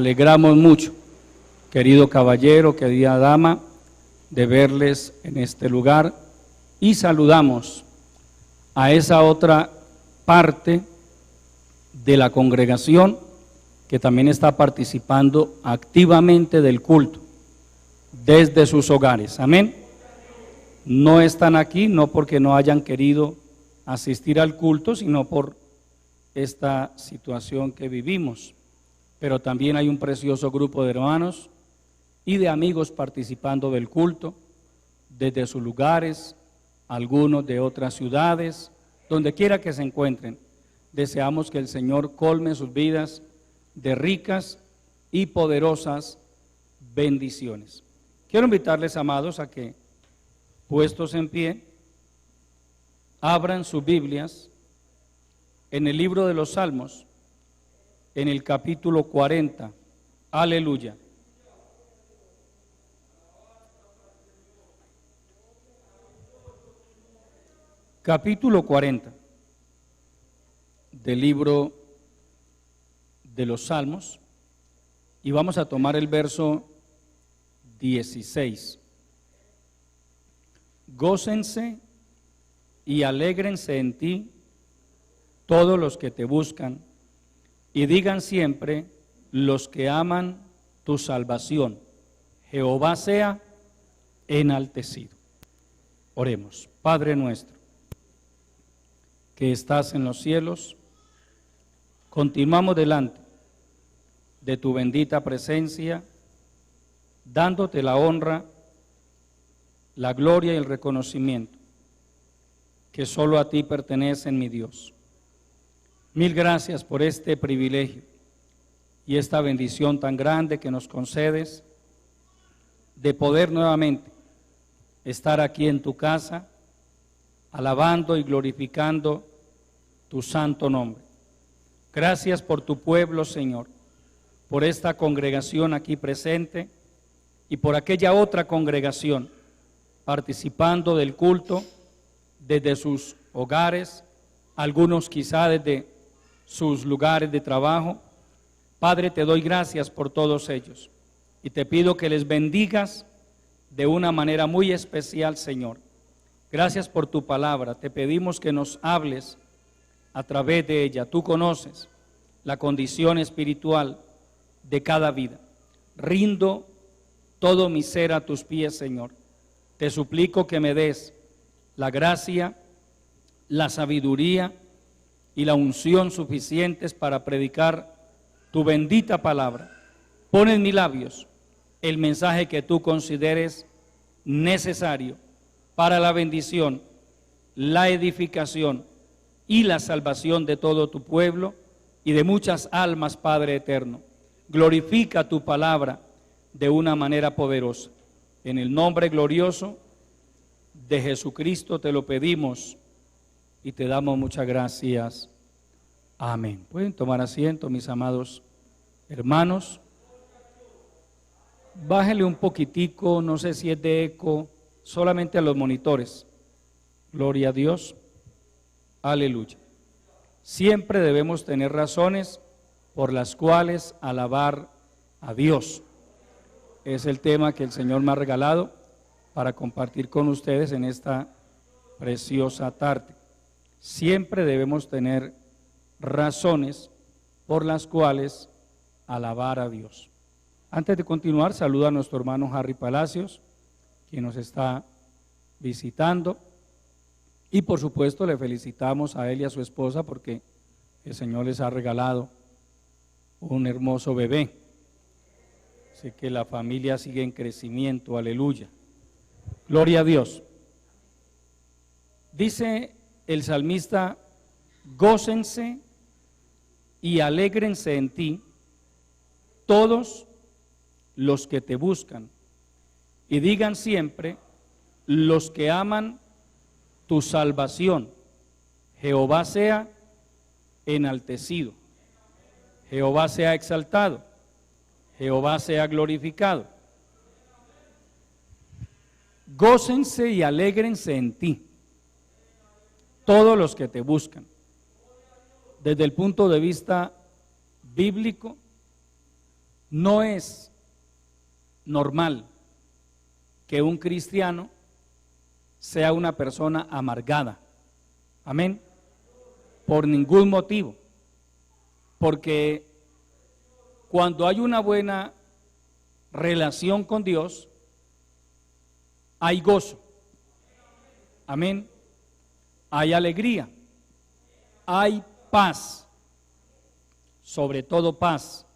Alegramos mucho, querido caballero, querida dama, de verles en este lugar y saludamos a esa otra parte de la congregación que también está participando activamente del culto desde sus hogares. Amén. No están aquí no porque no hayan querido asistir al culto, sino por esta situación que vivimos. Pero también hay un precioso grupo de hermanos y de amigos participando del culto desde sus lugares, algunos de otras ciudades, donde quiera que se encuentren. Deseamos que el Señor colme sus vidas de ricas y poderosas bendiciones. Quiero invitarles, amados, a que, puestos en pie, abran sus Biblias en el libro de los Salmos, en el capítulo 40, aleluya. Capítulo 40 del libro de los Salmos, y vamos a tomar el verso 16. Gócense y alégrense en ti todos los que te buscan, y digan siempre los que aman tu salvación, Jehová sea enaltecido. Oremos. Padre nuestro, que estás en los cielos, continuamos delante de tu bendita presencia, dándote la honra, la gloria y el reconocimiento que solo a ti pertenecen, mi Dios. Mil gracias por este privilegio y esta bendición tan grande que nos concedes de poder nuevamente estar aquí en tu casa, alabando y glorificando tu santo nombre. Gracias por tu pueblo, Señor, por esta congregación aquí presente y por aquella otra congregación participando del culto desde sus hogares, algunos quizá desde sus lugares de trabajo. Padre, te doy gracias por todos ellos y te pido que les bendigas de una manera muy especial, Señor. Gracias por tu palabra, te pedimos que nos hables a través de ella. Tú conoces la condición espiritual de cada vida. Rindo todo mi ser a tus pies, Señor. Te suplico que me des la gracia, la sabiduría y la unción suficientes para predicar tu bendita palabra. Pon en mis labios el mensaje que tú consideres necesario para la bendición, la edificación y la salvación de todo tu pueblo y de muchas almas, Padre eterno. Glorifica tu palabra de una manera poderosa. En el nombre glorioso de Jesucristo te lo pedimos y te damos muchas gracias. Amén. Pueden tomar asiento, mis amados hermanos. Bájale un poquitico, no sé si es de eco, solamente a los monitores. Gloria a Dios. Aleluya. Siempre debemos tener razones por las cuales alabar a Dios. Es el tema que el Señor me ha regalado para compartir con ustedes en esta preciosa tarde. Siempre debemos tener razones por las cuales alabar a Dios. Antes de continuar, saluda a nuestro hermano Harry Palacios, quien nos está visitando. Y por supuesto le felicitamos a él y a su esposa porque el Señor les ha regalado un hermoso bebé. Así que la familia sigue en crecimiento, aleluya. Gloria a Dios. Dice el salmista, gócense y alégrense en ti todos los que te buscan, y digan siempre los que aman tu salvación, Jehová sea enaltecido, Jehová sea exaltado, Jehová sea glorificado. Gócense y alégrense en ti todos los que te buscan. Desde el punto de vista bíblico, No es normal que un cristiano sea una persona amargada. Amén. Por ningún motivo. Porque cuando hay una buena relación con Dios, hay gozo. Amén. Hay alegría. Hay paz. Sobre todo paz.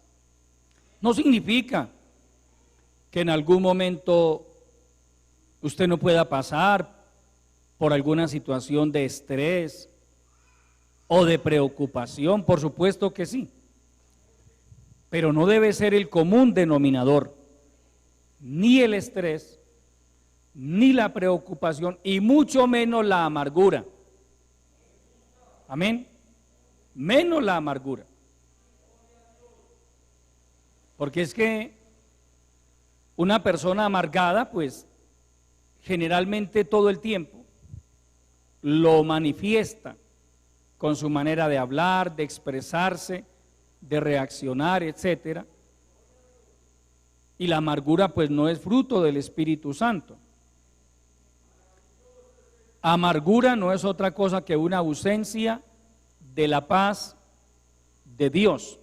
No significa que en algún momento usted no pueda pasar por alguna situación de estrés o de preocupación, por supuesto que sí, pero no debe ser el común denominador, ni el estrés, ni la preocupación, y mucho menos la amargura. Amén. Menos la amargura. Porque es que una persona amargada, pues, generalmente todo el tiempo lo manifiesta con su manera de hablar, de expresarse, de reaccionar, etcétera. Y la amargura, pues, no es fruto del Espíritu Santo. Amargura no es otra cosa que una ausencia de la paz de Dios.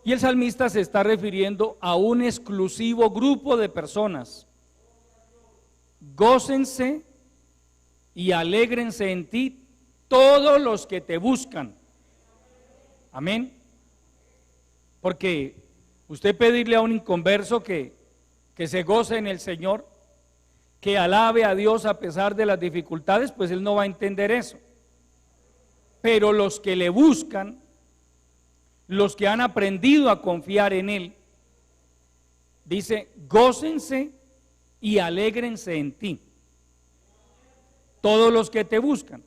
Y el salmista se está refiriendo a un exclusivo grupo de personas. Gócense y alégrense en ti todos los que te buscan. Amén. Porque usted pedirle a un inconverso que se goce en el Señor, que alabe a Dios a pesar de las dificultades, pues él no va a entender eso. Pero los que le buscan, los que han aprendido a confiar en Él, dice, gócense y alégrense en ti. Todos los que te buscan.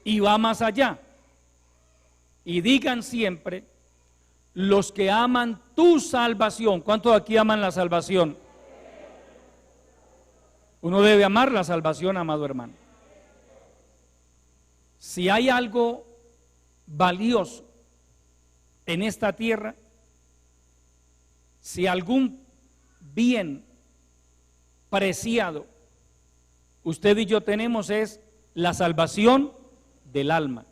Y va más allá. Y digan siempre, los que aman tu salvación. ¿Cuántos aquí aman la salvación? Uno debe amar la salvación, amado hermano. Si hay algo valioso en esta tierra, si algún bien preciado usted y yo tenemos, es la salvación del alma.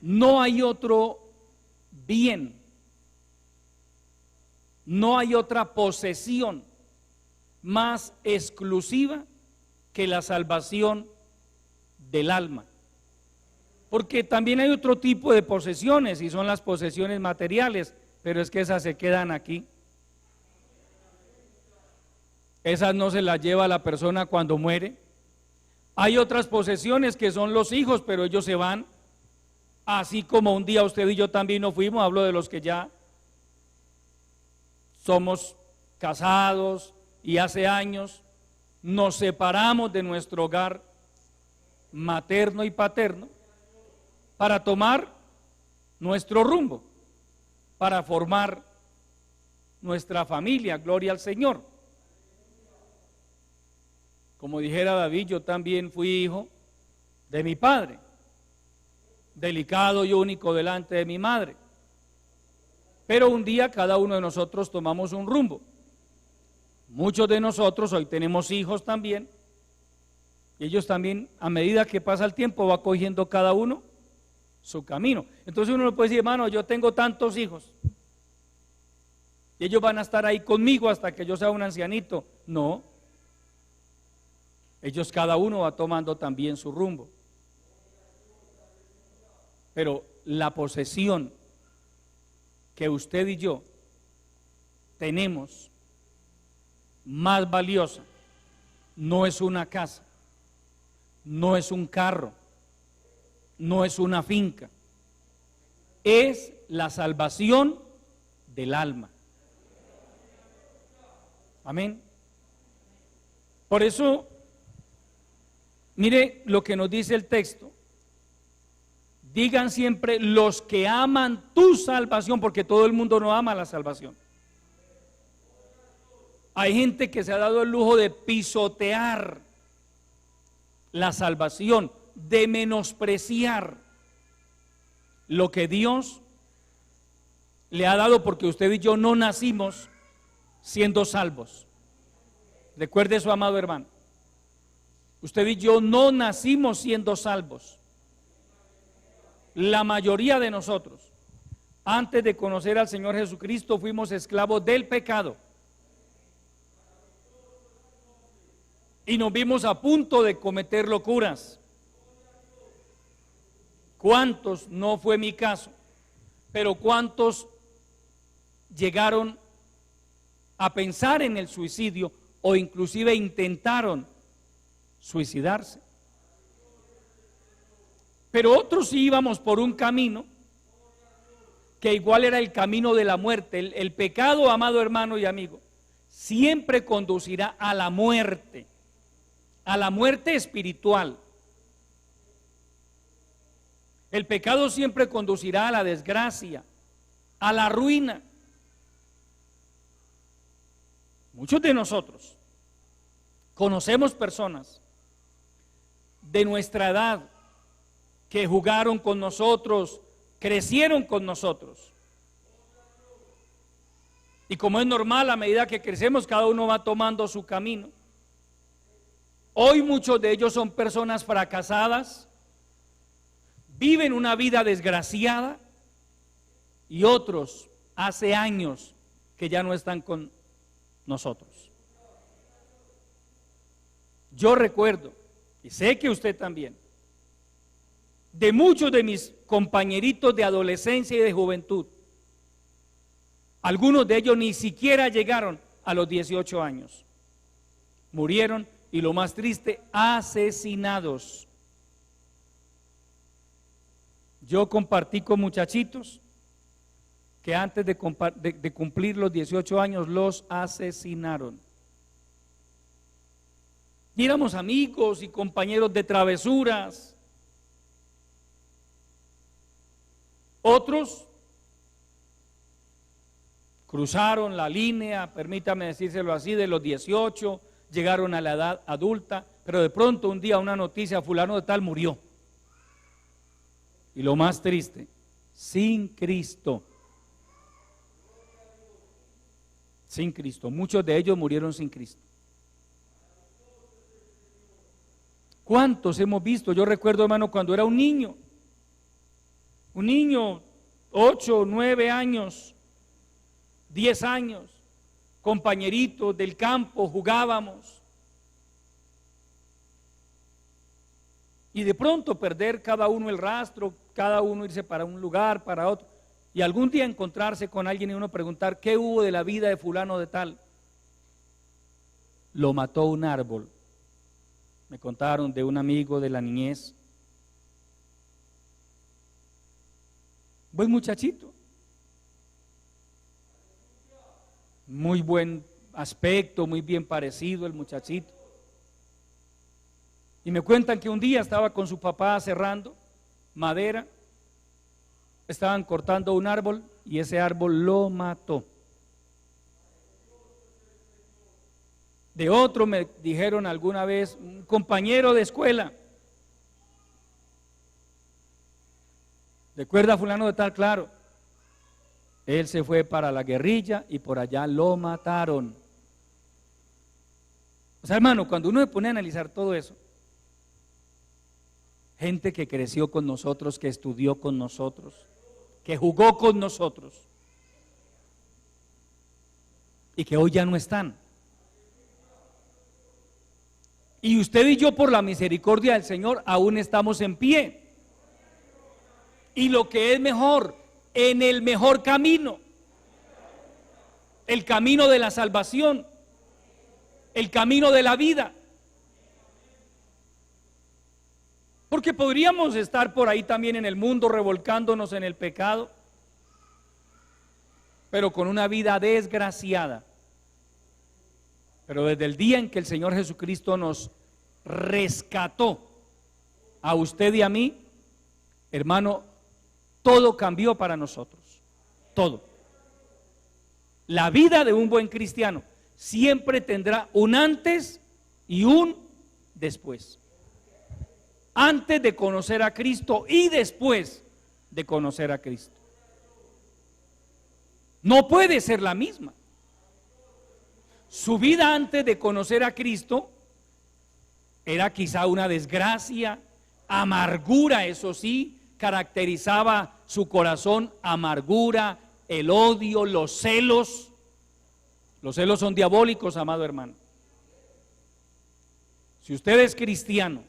No hay otro bien, no hay otra posesión más exclusiva que la salvación del alma. Porque también hay otro tipo de posesiones, y son las posesiones materiales, pero es que esas se quedan aquí. Esas no se las lleva la persona cuando muere. Hay otras posesiones que son los hijos, pero ellos se van, así como un día usted y yo también nos fuimos. Hablo de los que ya somos casados y hace años nos separamos de nuestro hogar materno y paterno para tomar nuestro rumbo, para formar nuestra familia. Gloria al Señor. Como dijera David, yo también fui hijo de mi padre, delicado y único delante de mi madre. Pero un día cada uno de nosotros tomamos un rumbo. Muchos de nosotros hoy tenemos hijos también, y ellos también, a medida que pasa el tiempo, va cogiendo cada uno su camino. Entonces uno le puede decir, hermano, yo tengo tantos hijos y ellos van a estar ahí conmigo hasta que yo sea un ancianito. No, ellos cada uno va tomando también su rumbo. Pero la posesión que usted y yo tenemos más valiosa no es una casa, no es un carro, no es una finca, es la salvación del alma. Amén. Por eso, mire lo que nos dice el texto. Digan siempre los que aman tu salvación, porque todo el mundo no ama la salvación. Hay gente que se ha dado el lujo de pisotear la salvación, de menospreciar lo que Dios le ha dado porque usted y yo no nacimos siendo salvos. Recuerde eso, amado hermano. Usted y yo no nacimos siendo salvos. La mayoría de nosotros, antes de conocer al Señor Jesucristo, fuimos esclavos del pecado. Y nos vimos a punto de cometer locuras. ¿Cuántos? No fue mi caso, pero ¿cuántos llegaron a pensar en el suicidio o inclusive intentaron suicidarse? Pero otros sí íbamos por un camino que igual era el camino de la muerte. El pecado, amado hermano y amigo, siempre conducirá a la muerte espiritual. El pecado siempre conducirá a la desgracia, a la ruina. Muchos de nosotros conocemos personas de nuestra edad que jugaron con nosotros, crecieron con nosotros. Y como es normal, a medida que crecemos, cada uno va tomando su camino. Hoy muchos de ellos son personas fracasadas, viven una vida desgraciada, y otros hace años que ya no están con nosotros. Yo recuerdo, y sé que usted también, de muchos de mis compañeritos de adolescencia y de juventud. Algunos de ellos ni siquiera llegaron a los 18 años. Murieron, y lo más triste, asesinados. Yo compartí con muchachitos que antes de cumplir los 18 años los asesinaron. Y éramos amigos y compañeros de travesuras. Otros cruzaron la línea, permítame decírselo así, de los 18, llegaron a la edad adulta, pero de pronto un día una noticia, fulano de tal murió. Y lo más triste, sin Cristo. Sin Cristo. Muchos de ellos murieron sin Cristo. ¿Cuántos hemos visto? Yo recuerdo, hermano, cuando era un niño, 8, 9 años, 10 años, compañeritos del campo, jugábamos. Y de pronto perder cada uno el rastro, cada uno irse para un lugar, para otro, y algún día encontrarse con alguien y uno preguntar, ¿qué hubo de la vida de fulano de tal? Lo mató un árbol. Me contaron de un amigo de la niñez. Buen muchachito. Muy buen aspecto, muy bien parecido el muchachito. Y me cuentan que un día estaba con su papá cerrando madera, estaban cortando un árbol y ese árbol lo mató. De otro me dijeron alguna vez, un compañero de escuela. ¿Recuerda fulano de tal? Claro. Él se fue para la guerrilla y por allá lo mataron. O sea, hermano, cuando uno se pone a analizar todo eso, gente que creció con nosotros, que estudió con nosotros, que jugó con nosotros y que hoy ya no están. Y usted y yo, por la misericordia del Señor, aún estamos en pie. Y lo que es mejor, en el mejor camino, el camino de la salvación, el camino de la vida. Porque podríamos estar por ahí también en el mundo revolcándonos en el pecado, pero con una vida desgraciada. Pero desde el día en que el Señor Jesucristo nos rescató a usted y a mí, hermano, todo cambió para nosotros. Todo. La vida de un buen cristiano siempre tendrá un antes y un después. Antes de conocer a Cristo y después de conocer a Cristo. No puede ser la misma. Su vida antes de conocer a Cristo era quizá una desgracia, amargura, eso sí, caracterizaba su corazón, amargura, el odio, los celos. Los celos son diabólicos, amado hermano. Si usted es cristiano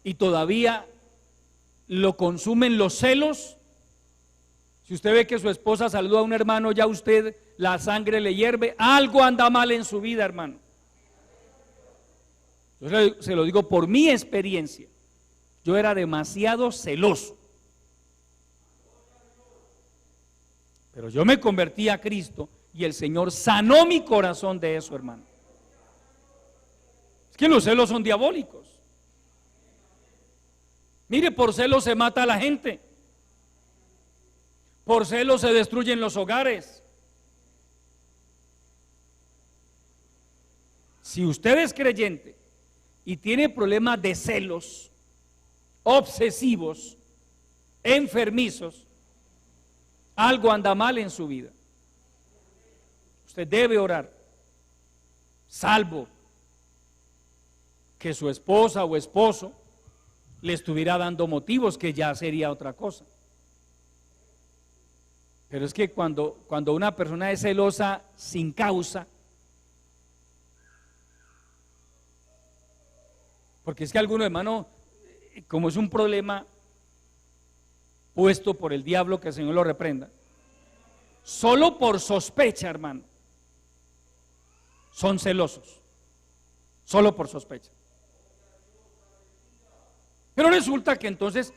y todavía lo consumen los celos, si usted ve que su esposa saluda a un hermano, ya usted la sangre le hierve, algo anda mal en su vida, hermano. Yo se lo digo por mi experiencia. Yo era demasiado celoso. Pero yo me convertí a Cristo y el Señor sanó mi corazón de eso, hermano. Es que los celos son diabólicos. Mire, por celos se mata a la gente. Por celos se destruyen los hogares. Si usted es creyente y tiene problemas de celos, obsesivos, enfermizos, algo anda mal en su vida. Usted debe orar, salvo que su esposa o esposo le estuviera dando motivos, que ya sería otra cosa. Pero es que cuando una persona es celosa sin causa, porque es que algunos, hermano, como es un problema puesto por el diablo, que el Señor lo reprenda, solo por sospecha, hermano, son celosos, solo por sospecha. Pero resulta que entonces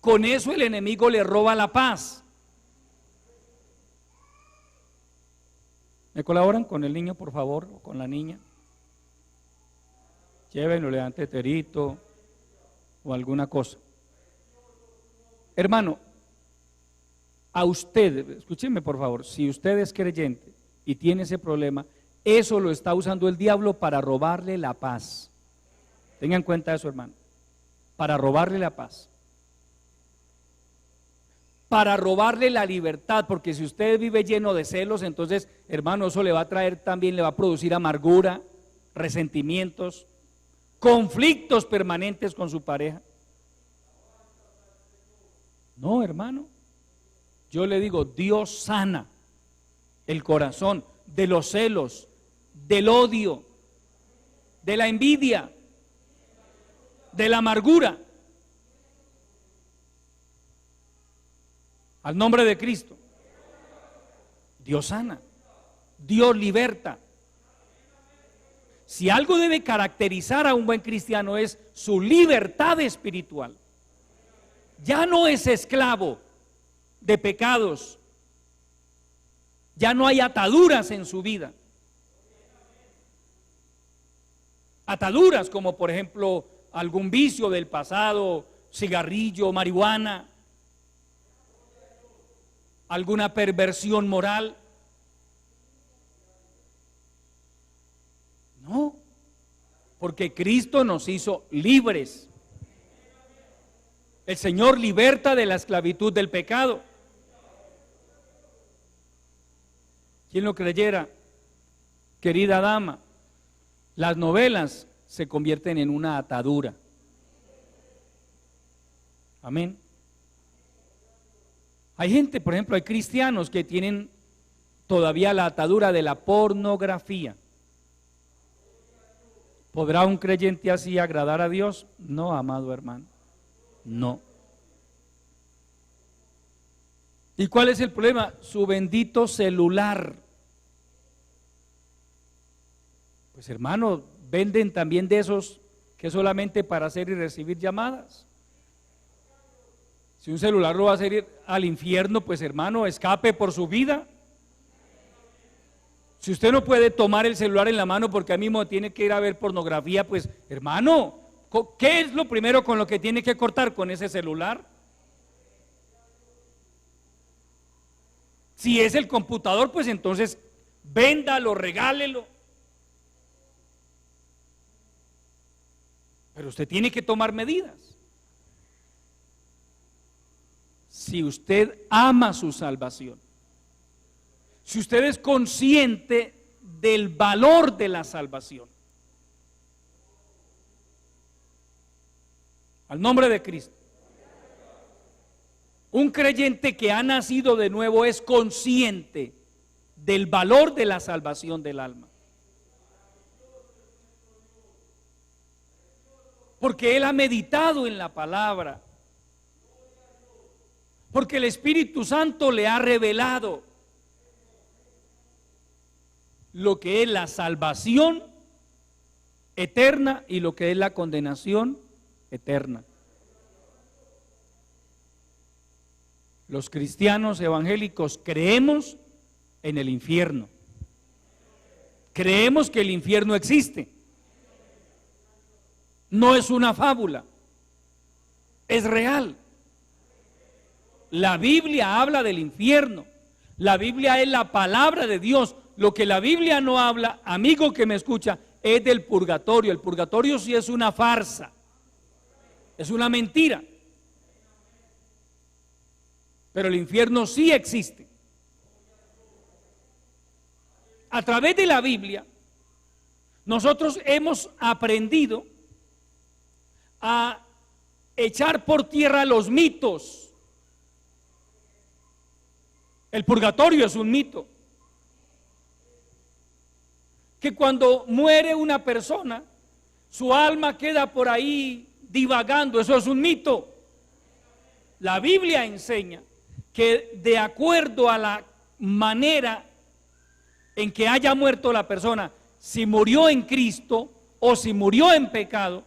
con eso el enemigo le roba la paz. ¿Me colaboran con el niño, por favor, o con la niña? Llévenlo, levante terito o alguna cosa. Hermano, a usted, escúcheme por favor, si usted es creyente y tiene ese problema, eso lo está usando el diablo para robarle la paz. Tenga en cuenta eso, hermano. Para robarle la paz, para robarle la libertad, porque si usted vive lleno de celos, entonces, hermano, eso le va a traer también, le va a producir amargura, resentimientos, conflictos permanentes con su pareja. No, hermano, yo le digo, Dios sana el corazón de los celos, del odio, de la envidia, de la amargura. Al nombre de Cristo. Dios sana, Dios liberta. Si algo debe caracterizar a un buen cristiano es su libertad espiritual. Ya no es esclavo de pecados, ya no hay ataduras en su vida. Ataduras como por ejemplo algún vicio del pasado, cigarrillo, marihuana, alguna perversión moral. No, porque Cristo nos hizo libres. El Señor liberta de la esclavitud del pecado. ¿Quién lo creyera? Querida dama, las novelas se convierten en una atadura. Amén. Hay gente, por ejemplo, hay cristianos que tienen todavía la atadura de la pornografía. ¿Podrá un creyente así agradar a Dios? No, amado hermano, no. ¿Y cuál es el problema? Su bendito celular. Pues hermano, venden también de esos que solamente para hacer y recibir llamadas. Si un celular lo va a hacer ir al infierno, pues hermano, escape por su vida. Si usted no puede tomar el celular en la mano porque ahí mismo tiene que ir a ver pornografía, pues hermano, ¿qué es lo primero con lo que tiene que cortar con ese celular? Si es el computador, pues entonces véndalo, regálelo. Pero usted tiene que tomar medidas. si usted ama su salvación, si usted es consciente del valor de la salvación. Al nombre de Cristo. Un creyente que ha nacido de nuevo es consciente del valor de la salvación del alma. Porque él ha meditado en la palabra. Porque el Espíritu Santo le ha revelado lo que es la salvación eterna y lo que es la condenación eterna. Los cristianos evangélicos creemos en el infierno. Creemos que el infierno existe. No es una fábula, es real. La Biblia habla del infierno. La Biblia es la palabra de Dios. Lo que la Biblia no habla, amigo que me escucha, es del purgatorio. El purgatorio sí es una farsa, es una mentira. Pero el infierno sí existe. A través de la Biblia, nosotros hemos aprendido a echar por tierra los mitos. El purgatorio es un mito. Que cuando muere una persona, su alma queda por ahí divagando. Eso es un mito. La Biblia enseña que de acuerdo a la manera en que haya muerto la persona, si murió en Cristo o si murió en pecado,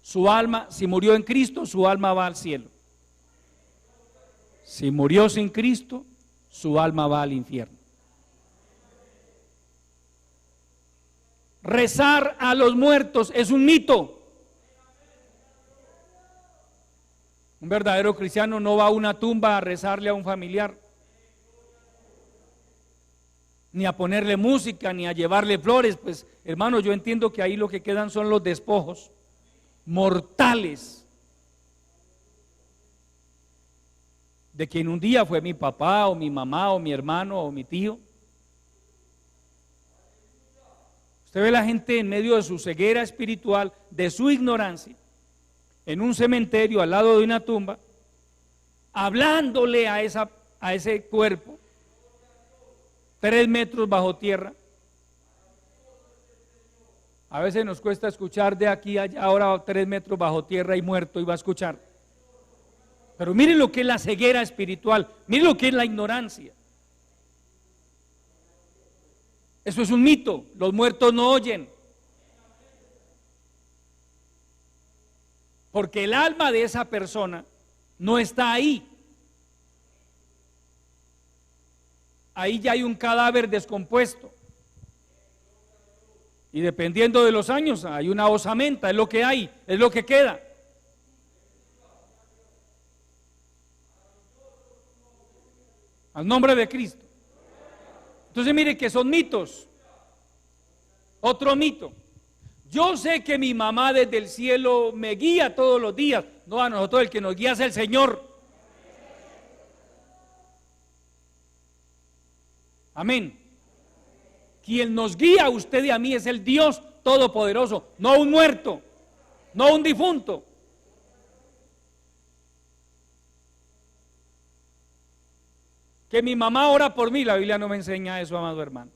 su alma, si murió en Cristo, su alma va al cielo. Si murió sin Cristo, su alma va al infierno. Rezar a los muertos es un mito. Un verdadero cristiano no va a una tumba a rezarle a un familiar, ni a ponerle música, ni a llevarle flores. Pues hermano, yo entiendo que ahí lo que quedan son los despojos mortales de quien un día fue mi papá o mi mamá o mi hermano o mi tío. Usted ve la gente en medio de su ceguera espiritual, de su ignorancia, en un cementerio al lado de una tumba, hablándole a ese cuerpo, 3 metros bajo tierra. A veces nos cuesta escuchar de aquí a allá, ahora 3 metros bajo tierra y muerto, y va a escuchar. Pero miren lo que es la ceguera espiritual, miren lo que es la ignorancia. Eso es un mito, los muertos no oyen. Porque el alma de esa persona no está ahí. Ahí ya hay un cadáver descompuesto. Y dependiendo de los años, hay una osamenta, es lo que hay, es lo que queda. Al nombre de Cristo. Entonces mire que son mitos. Otro mito. Yo sé que mi mamá desde el cielo me guía todos los días. No, a nosotros el que nos guía es el Señor. Amén. Quien nos guía a usted y a mí es el Dios Todopoderoso, no un muerto, no un difunto. Que mi mamá ora por mí, la Biblia no me enseña eso, amado hermano.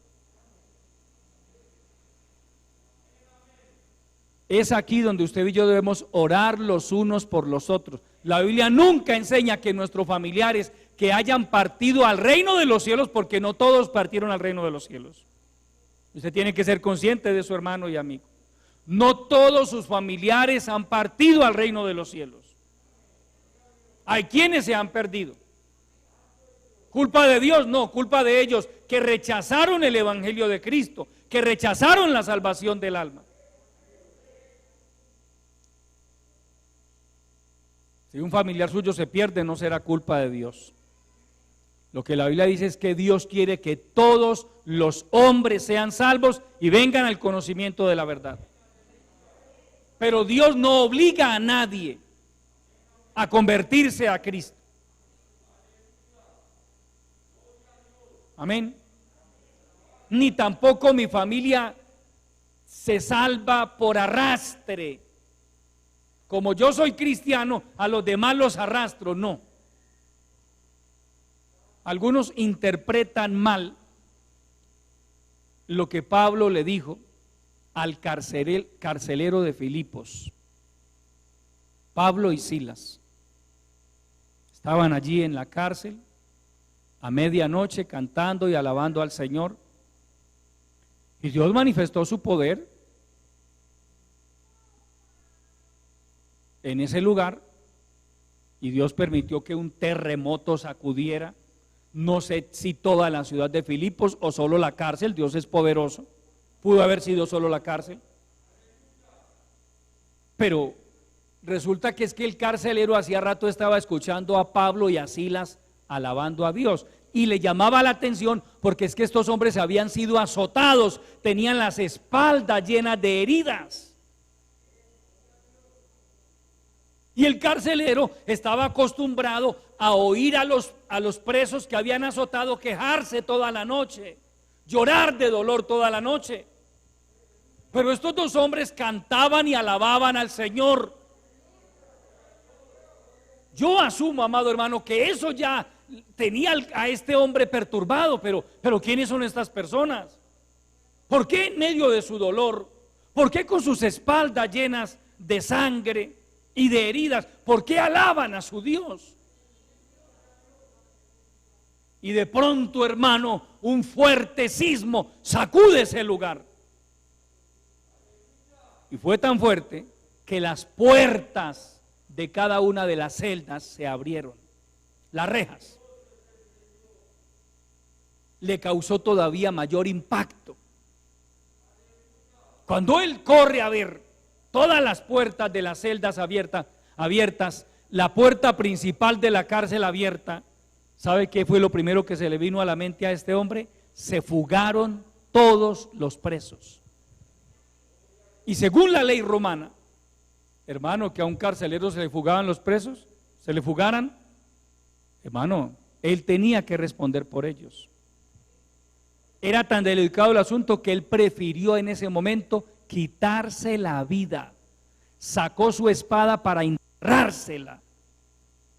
Es aquí donde usted y yo debemos orar los unos por los otros. La Biblia nunca enseña que nuestros familiares que hayan partido al reino de los cielos, porque no todos partieron al reino de los cielos. Usted tiene que ser consciente de su hermano y amigo. No todos sus familiares han partido al reino de los cielos. Hay quienes se han perdido. ¿Culpa de Dios? No, culpa de ellos que rechazaron el evangelio de Cristo, que rechazaron la salvación del alma. Si un familiar suyo se pierde, no será culpa de Dios. Lo que la Biblia dice es que Dios quiere que todos los hombres sean salvos y vengan al conocimiento de la verdad. Pero Dios no obliga a nadie a convertirse a Cristo. Amén. Ni tampoco mi familia se salva por arrastre. Como yo soy cristiano, a los demás los arrastro. No. Algunos interpretan mal lo que Pablo le dijo al carcelero de Filipos. Pablo y Silas estaban allí en la cárcel a medianoche cantando y alabando al Señor, y Dios manifestó su poder en ese lugar, y Dios permitió que un terremoto sacudiera, no sé si toda la ciudad de Filipos o solo la cárcel. Dios es poderoso, pudo haber sido solo la cárcel, pero resulta que es que el carcelero hacía rato estaba escuchando a Pablo y a Silas alabando a Dios, y le llamaba la atención porque es que estos hombres habían sido azotados, tenían las espaldas llenas de heridas, y el carcelero estaba acostumbrado a oír a los presos que habían azotado quejarse toda la noche, llorar de dolor toda la noche. Pero estos dos hombres cantaban y alababan al Señor. Yo asumo, amado hermano, que eso ya tenía a este hombre perturbado, pero ¿quiénes son estas personas? ¿Por qué en medio de su dolor? ¿Por qué con sus espaldas llenas de sangre y de heridas? ¿Por qué alaban a su Dios? Y de pronto, hermano, un fuerte sismo sacude ese lugar. Y fue tan fuerte que las puertas de cada una de las celdas se abrieron, las rejas. Le causó todavía mayor impacto. Cuando él corre a ver todas las puertas de las celdas abiertas, la puerta principal de la cárcel abierta, ¿sabe qué fue lo primero que se le vino a la mente a este hombre? Se fugaron todos los presos. Y según la ley romana, hermano, que a un carcelero se le fugaban los presos, se le fugaran, hermano, él tenía que responder por ellos. Era tan delicado el asunto que él prefirió en ese momento quitarse la vida. Sacó su espada para enterrársela.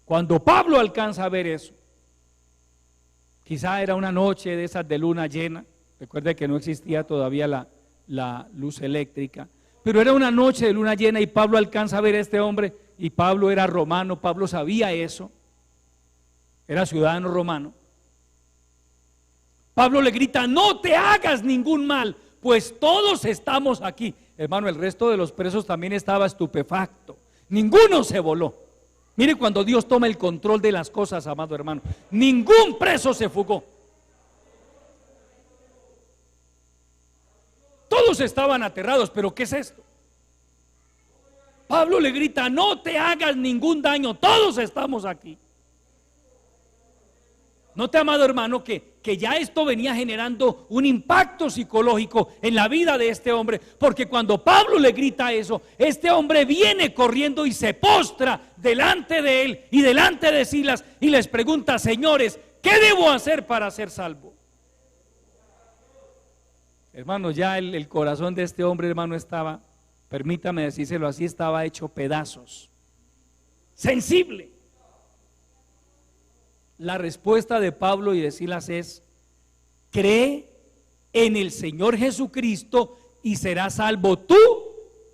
Cuando Pablo alcanza a ver eso, quizá era una noche de esas de luna llena. Recuerde que no existía todavía la luz eléctrica, pero era una noche de luna llena y Pablo alcanza a ver a este hombre, y Pablo era romano, Pablo sabía eso, era ciudadano romano. Pablo le grita: no te hagas ningún mal, pues todos estamos aquí. Hermano, el resto de los presos también estaba estupefacto, ninguno se voló. Mire cuando Dios toma el control de las cosas, amado hermano, ningún preso se fugó. Todos estaban aterrados, pero ¿qué es esto? Pablo le grita: no te hagas ningún daño, todos estamos aquí. Note, amado hermano, que ya esto venía generando un impacto psicológico en la vida de este hombre, porque cuando Pablo le grita eso, este hombre viene corriendo y se postra delante de él y delante de Silas y les pregunta: señores, ¿qué debo hacer para ser salvo? Hermano, ya el corazón de este hombre, hermano, estaba, permítame decírselo así, estaba hecho pedazos, sensible. La respuesta de Pablo y de Silas es: cree en el Señor Jesucristo y serás salvo tú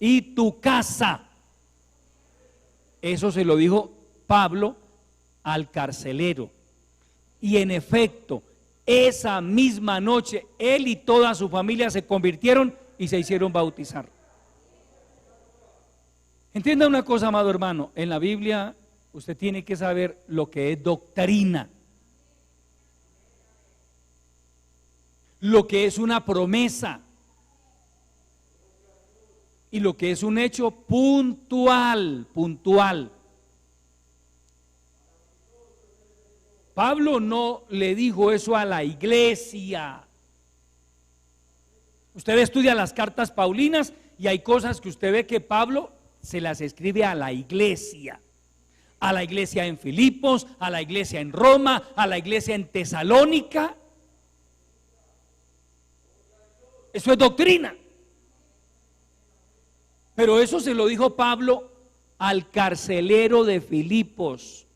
y tu casa. Eso se lo dijo Pablo al carcelero. Y en efecto, esa misma noche él y toda su familia se convirtieron y se hicieron bautizar. Entienda una cosa, amado hermano, en la Biblia usted tiene que saber lo que es doctrina, lo que es una promesa y lo que es un hecho puntual. Pablo no le dijo eso a la iglesia. Usted estudia las cartas paulinas y hay cosas que usted ve que Pablo se las escribe a la iglesia en Filipos, a la iglesia en Roma, a la iglesia en Tesalónica. Eso es doctrina. Pero eso se lo dijo Pablo al carcelero de Filipos.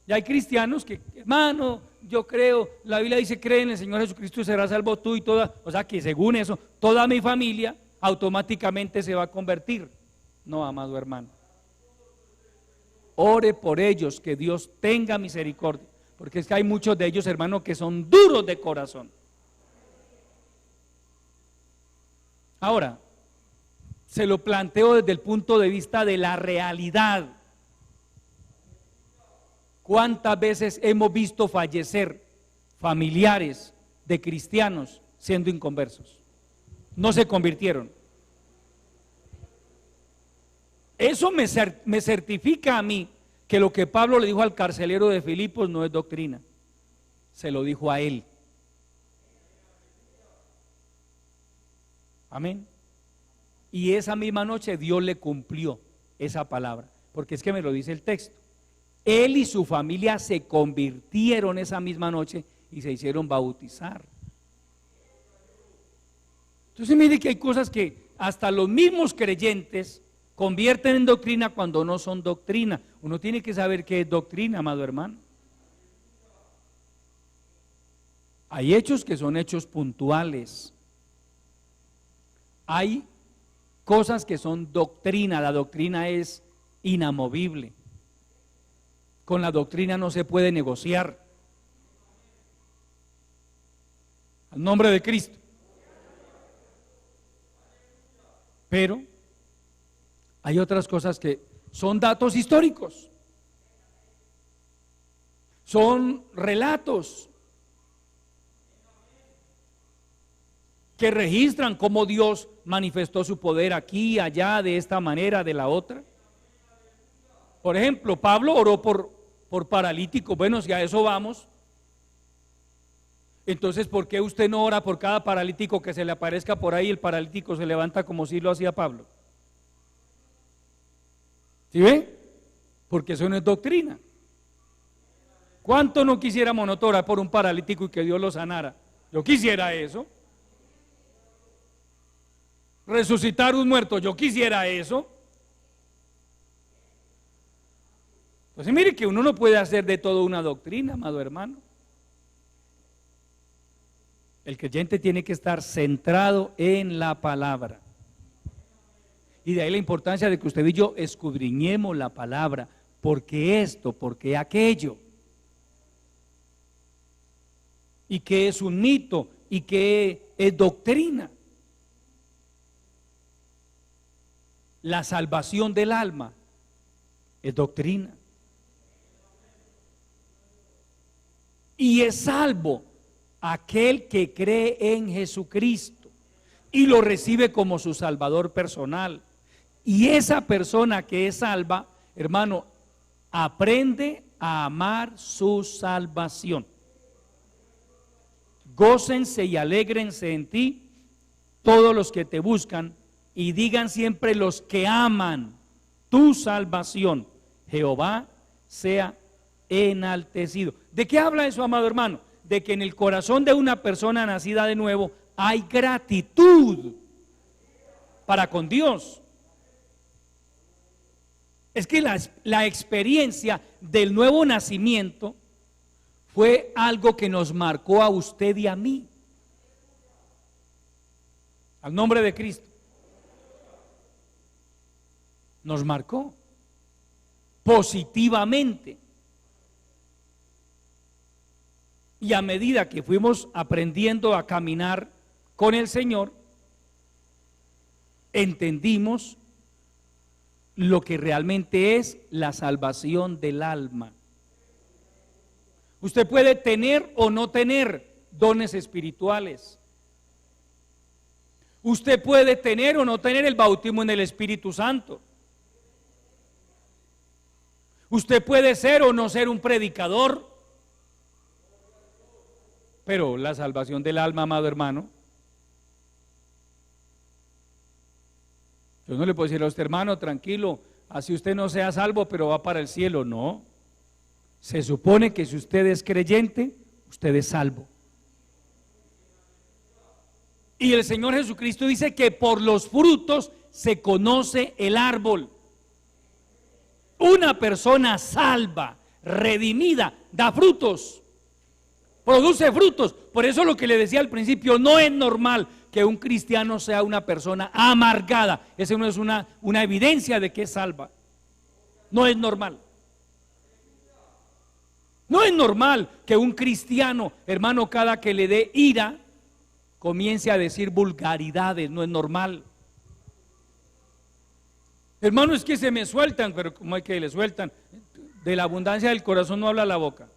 Ya hay cristianos que, hermano, yo creo, la Biblia dice, cree en el Señor Jesucristo y serás salvo tú y toda, o sea que según eso, toda mi familia automáticamente se va a convertir. No, amado hermano. Ore por ellos, que Dios tenga misericordia, porque es que hay muchos de ellos, hermano, que son duros de corazón. Ahora, se lo planteo desde el punto de vista de la realidad. ¿Cuántas veces hemos visto fallecer familiares de cristianos siendo inconversos? No se convirtieron. Eso me certifica a mí que lo que Pablo le dijo al carcelero de Filipos no es doctrina. Se lo dijo a él. Amén. Y esa misma noche Dios le cumplió esa palabra, porque es que me lo dice el texto. Él y su familia se convirtieron esa misma noche y se hicieron bautizar. Entonces mire que hay cosas que hasta los mismos creyentes convierten en doctrina cuando no son doctrina. Uno tiene que saber qué es doctrina, amado hermano. Hay hechos que son hechos puntuales. Hay cosas que son doctrina. La doctrina es inamovible. Con la doctrina no se puede negociar. Al nombre de Cristo. Pero hay otras cosas que son datos históricos. Son relatos que registran cómo Dios manifestó su poder aquí, allá, de esta manera, de la otra. Por ejemplo, Pablo oró por paralíticos. Bueno, si a eso vamos, entonces ¿por qué usted no ora por cada paralítico que se le aparezca por ahí? El paralítico se levanta como si lo hacía Pablo. ¿Sí ve? Porque eso no es doctrina. ¿Cuánto no quisiéramos nosotros orar por un paralítico y que Dios lo sanara? Yo quisiera eso. Resucitar un muerto, yo quisiera eso. Entonces mire que uno no puede hacer de todo una doctrina, amado hermano. El creyente tiene que estar centrado en la palabra. Y de ahí la importancia de que usted y yo escudriñemos la palabra. ¿Por qué esto? ¿Por qué aquello? ¿Y qué es un mito? ¿Y qué es doctrina? La salvación del alma es doctrina. Y es salvo aquel que cree en Jesucristo y lo recibe como su Salvador personal. Y esa persona que es salva, hermano, aprende a amar su salvación. Gócense y alégrense en ti todos los que te buscan, y digan siempre los que aman tu salvación, Jehová sea enaltecido. ¿De qué habla eso, amado hermano? De que en el corazón de una persona nacida de nuevo hay gratitud para con Dios. Es que la experiencia del nuevo nacimiento fue algo que nos marcó a usted y a mí. Al nombre de Cristo. Nos marcó positivamente. Y a medida que fuimos aprendiendo a caminar con el Señor, entendimos lo que realmente es la salvación del alma. Usted puede tener o no tener dones espirituales. Usted puede tener o no tener el bautismo en el Espíritu Santo. Usted puede ser o no ser un predicador. Pero la salvación del alma, amado hermano, yo no le puedo decir a usted, hermano, tranquilo, así usted no sea salvo, pero va para el cielo. No, se supone que si usted es creyente, usted es salvo. Y el Señor Jesucristo dice que por los frutos se conoce el árbol. Una persona salva, redimida, da frutos, produce frutos. Por eso lo que le decía al principio, no es normal que un cristiano sea una persona amargada. Esa no es una evidencia de que es salva. No es normal. No es normal que un cristiano, hermano, cada que le dé ira, comience a decir vulgaridades. No es normal. Hermano, es que se me sueltan, pero ¿cómo hay que le sueltan? De la abundancia del corazón no habla la boca.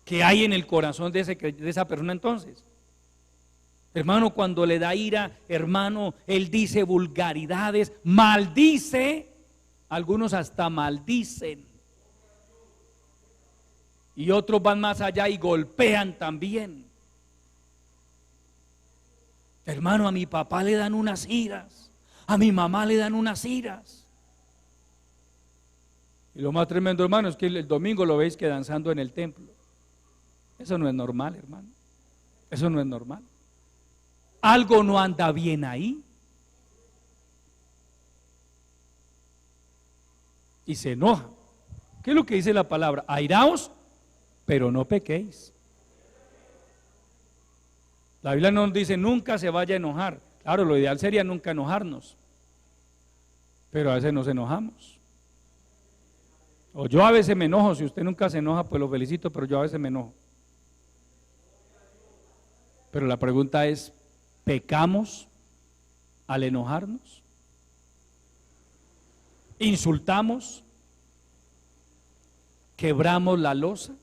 ¿Qué hay en el corazón de esa persona entonces? Hermano, cuando le da ira, hermano, él dice vulgaridades, maldice, algunos hasta maldicen. Y otros van más allá y golpean también. Hermano, a mi papá le dan unas iras. A mi mamá le dan unas iras. Y lo más tremendo, hermano, es que el domingo lo veis que danzando en el templo. Eso no es normal, hermano. Eso no es normal. Algo no anda bien ahí. Y se enoja. ¿Qué es lo que dice la palabra? Airaos, pero no pequéis. La Biblia nos dice nunca se vaya a enojar. Claro, lo ideal sería nunca enojarnos, pero a veces nos enojamos. O yo a veces me enojo. Si usted nunca se enoja, pues lo felicito, pero yo a veces me enojo. Pero la pregunta es, ¿pecamos al enojarnos? ¿Insultamos? ¿Quebramos la loza?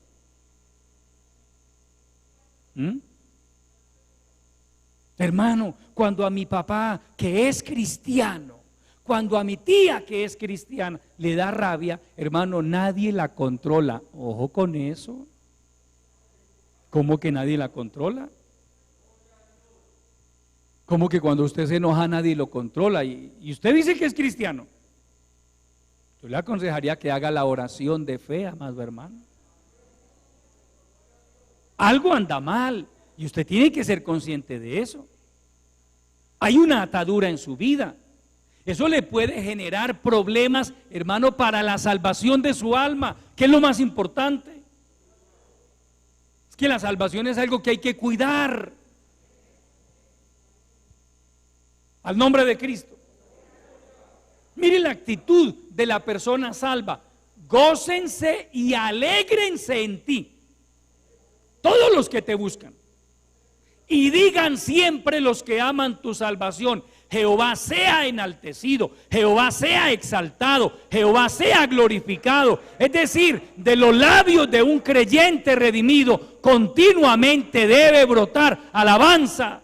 Hermano, cuando a mi papá, que es cristiano, cuando a mi tía, que es cristiana, le da rabia, hermano, nadie la controla. Ojo con eso. ¿Cómo que nadie la controla? ¿Cómo que cuando usted se enoja nadie lo controla? Y usted dice que es cristiano. Yo le aconsejaría que haga la oración de fe, amado hermano. Algo anda mal y usted tiene que ser consciente de eso. Hay una atadura en su vida. Eso le puede generar problemas, hermano, para la salvación de su alma, que es lo más importante. Es que la salvación es algo que hay que cuidar. Al nombre de Cristo. Mire la actitud de la persona salva. Gócense y alégrense en ti, todos los que te buscan. Y digan siempre los que aman tu salvación: Jehová sea enaltecido, Jehová sea exaltado, Jehová sea glorificado. Es decir, de los labios de un creyente redimido continuamente debe brotar alabanza.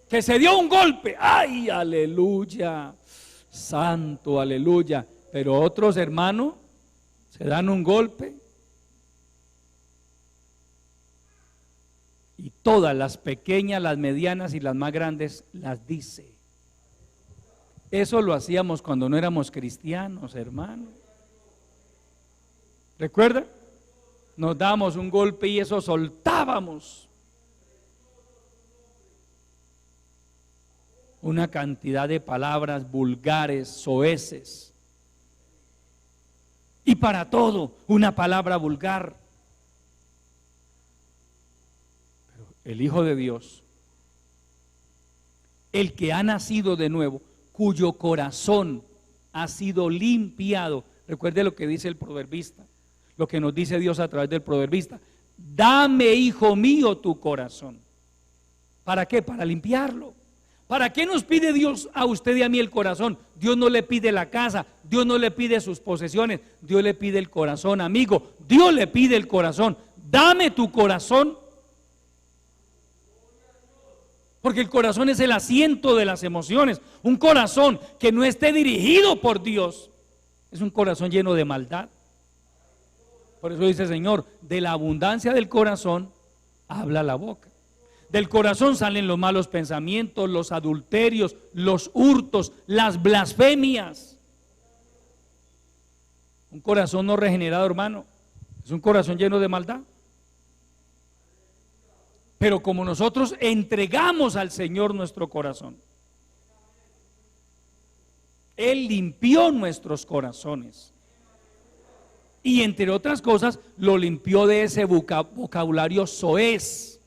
Que se dio un golpe, ¡ay, aleluya! Santo, aleluya. Pero otros hermanos se dan un golpe y todas las pequeñas, las medianas y las más grandes las dice. Eso lo hacíamos cuando no éramos cristianos, hermano. ¿Recuerda? Nos dábamos un golpe y eso soltábamos una cantidad de palabras vulgares, soeces. Y para todo, una palabra vulgar. Pero el Hijo de Dios, el que ha nacido de nuevo, cuyo corazón ha sido limpiado. Recuerde lo que dice el proverbista, lo que nos dice Dios a través del proverbista: dame, hijo mío, tu corazón. ¿Para qué? Para limpiarlo. ¿Para qué nos pide Dios a usted y a mí el corazón? Dios no le pide la casa, Dios no le pide sus posesiones, Dios le pide el corazón, amigo. Dios le pide el corazón. Dame tu corazón. Porque el corazón es el asiento de las emociones. Un corazón que no esté dirigido por Dios es un corazón lleno de maldad. Por eso dice el Señor: de la abundancia del corazón habla la boca. Del corazón salen los malos pensamientos, los adulterios, los hurtos, las blasfemias. Un corazón no regenerado, hermano, es un corazón lleno de maldad. Pero como nosotros entregamos al Señor nuestro corazón, Él limpió nuestros corazones. Y entre otras cosas, lo limpió de ese vocabulario soez.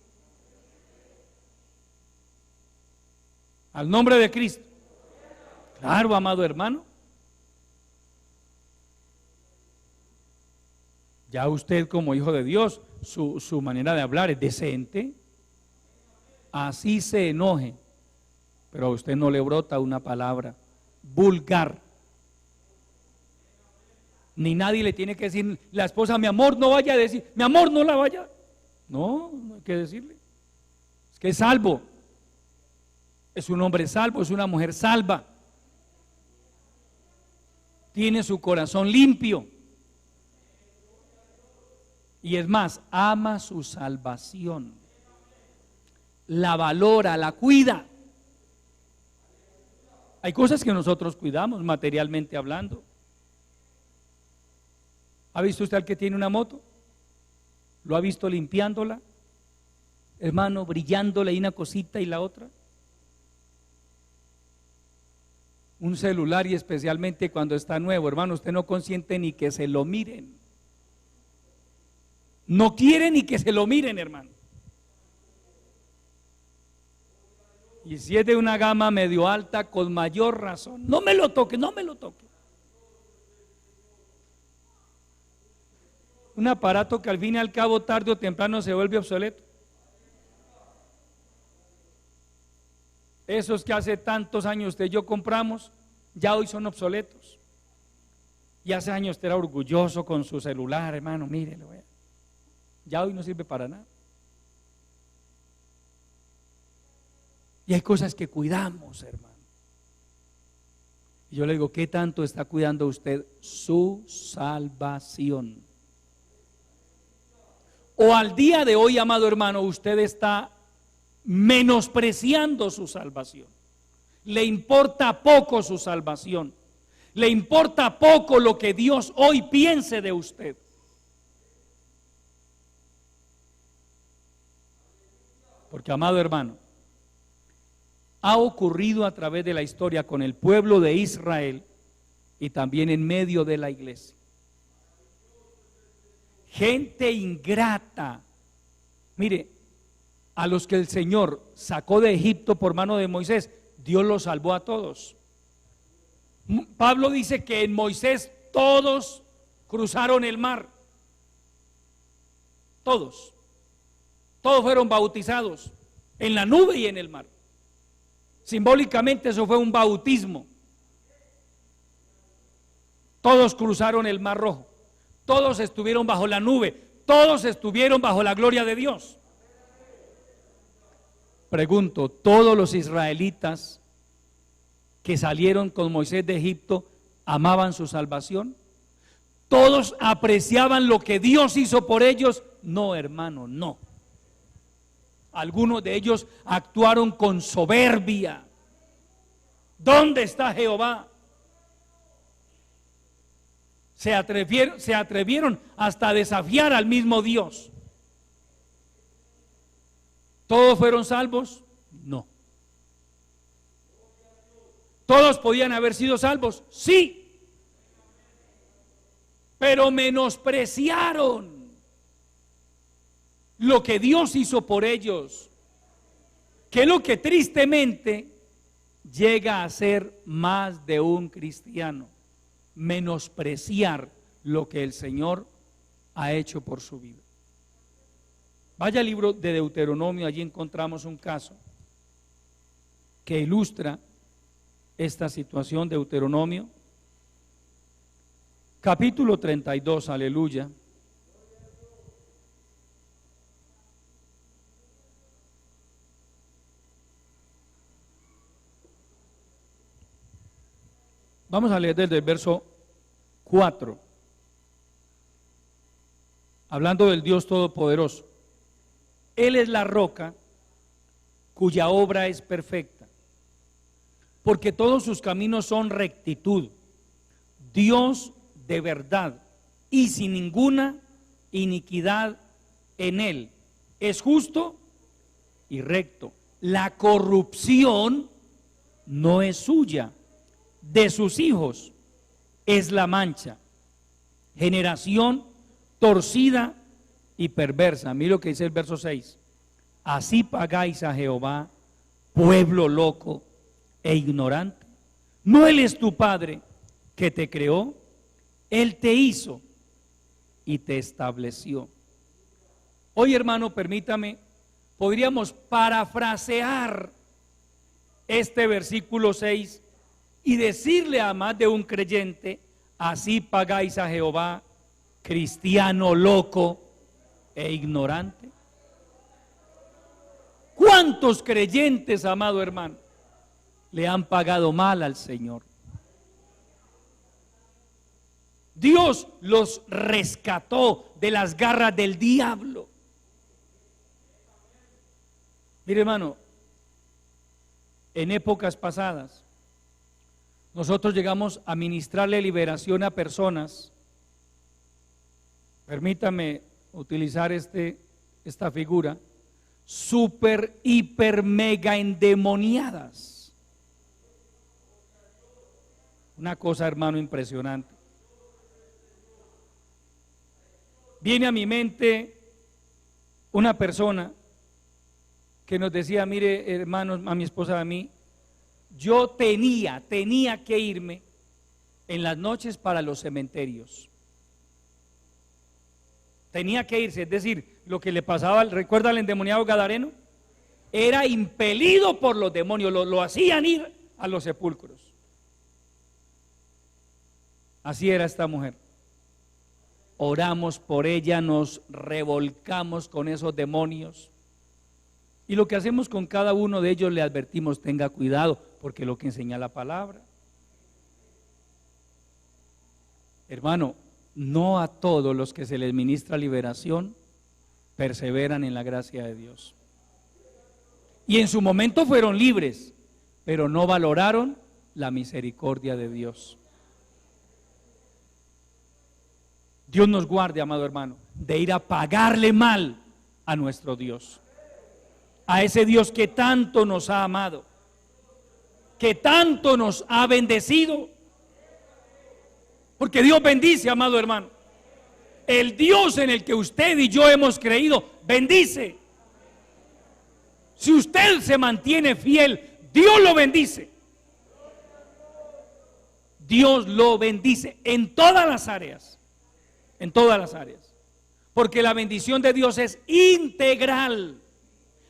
Al nombre de Cristo. Claro, amado hermano. Ya usted como hijo de Dios, su manera de hablar es decente. Así se enoje, pero a usted no le brota una palabra vulgar. Ni nadie le tiene que decir, la esposa, mi amor, no vaya a decir, mi amor, no la vaya. No, no hay que decirle. Es que es salvo. Es un hombre salvo, es una mujer salva. Tiene su corazón limpio. Y es más, ama su salvación. La valora, la cuida. Hay cosas que nosotros cuidamos materialmente hablando. ¿Ha visto usted al que tiene una moto? ¿Lo ha visto limpiándola? Hermano, brillándole y una cosita y la otra. Un celular, y especialmente cuando está nuevo, hermano, usted no consiente ni que se lo miren. No quiere ni que se lo miren, hermano. Y si es de una gama medio alta, con mayor razón. No me lo toque, no me lo toque. Un aparato que al fin y al cabo, tarde o temprano, se vuelve obsoleto. Esos que hace tantos años usted y yo compramos, ya hoy son obsoletos. Y hace años usted era orgulloso con su celular, hermano, mírelo. Ya hoy no sirve para nada. Y hay cosas que cuidamos, hermano. Y yo le digo, ¿qué tanto está cuidando usted su salvación? O al día de hoy, amado hermano, usted está menospreciando su salvación. Le importa poco su salvación. Le importa poco lo que Dios hoy piense de usted. Porque, amado hermano, ha ocurrido a través de la historia con el pueblo de Israel y también en medio de la iglesia. Gente ingrata. Mire, a los que el Señor sacó de Egipto por mano de Moisés, Dios los salvó a todos. Pablo dice que en Moisés todos cruzaron el mar. Todos fueron bautizados en la nube y en el mar. Simbólicamente eso fue un bautismo. Todos cruzaron el mar rojo. Todos estuvieron bajo la nube. Todos estuvieron bajo la gloria de Dios. Pregunto, ¿todos los israelitas que salieron con Moisés de Egipto amaban su salvación? ¿Todos apreciaban lo que Dios hizo por ellos? No, hermano, no. Algunos de ellos actuaron con soberbia. ¿Dónde está Jehová? Se atrevieron hasta a desafiar al mismo Dios. ¿Todos fueron salvos? No. ¿Todos podían haber sido salvos? Sí. Pero menospreciaron lo que Dios hizo por ellos, que es lo que tristemente llega a ser más de un cristiano: menospreciar lo que el Señor ha hecho por su vida. Vaya al libro de Deuteronomio, allí encontramos un caso que ilustra esta situación. Deuteronomio, capítulo 32, aleluya. Vamos a leer desde el verso 4, hablando del Dios Todopoderoso. Él es la roca cuya obra es perfecta, porque todos sus caminos son rectitud. Dios de verdad y sin ninguna iniquidad en él. Es justo y recto. La corrupción no es suya, de sus hijos es la mancha. Generación torcida y perversa. Mira lo que dice el verso 6. Así pagáis a Jehová, pueblo loco e ignorante. ¿No Él es tu Padre que te creó? Él te hizo y te estableció. Hoy, hermano, permítame, podríamos parafrasear este versículo 6 y decirle a más de un creyente: así pagáis a Jehová, cristiano loco e ignorante. ¿Cuántos creyentes, amado hermano, le han pagado mal al Señor? Dios los rescató de las garras del diablo. Mire, hermano, en épocas pasadas nosotros llegamos a ministrarle liberación a personas, permítame utilizar esta figura, super, hiper, mega endemoniadas. Una cosa, hermano, impresionante. Viene a mi mente una persona que nos decía: mire, hermanos, a mi esposa y a mí, yo tenía que irme en las noches para los cementerios. Tenía que irse, es decir, lo que le pasaba, ¿recuerda al endemoniado gadareno? Era impelido por los demonios, lo hacían ir a los sepulcros. Así era esta mujer. Oramos por ella, nos revolcamos con esos demonios. Y lo que hacemos con cada uno de ellos, le advertimos: tenga cuidado, porque lo que enseña la palabra. Hermano, no a todos los que se les ministra liberación perseveran en la gracia de Dios. Y en su momento fueron libres, pero no valoraron la misericordia de Dios. Dios nos guarde, amado hermano, de ir a pagarle mal a nuestro Dios, a ese Dios que tanto nos ha amado, que tanto nos ha bendecido. Porque Dios bendice, amado hermano. El Dios en el que usted y yo hemos creído bendice. Si usted se mantiene fiel, Dios lo bendice. Dios lo bendice en todas las áreas. En todas las áreas. Porque la bendición de Dios es integral.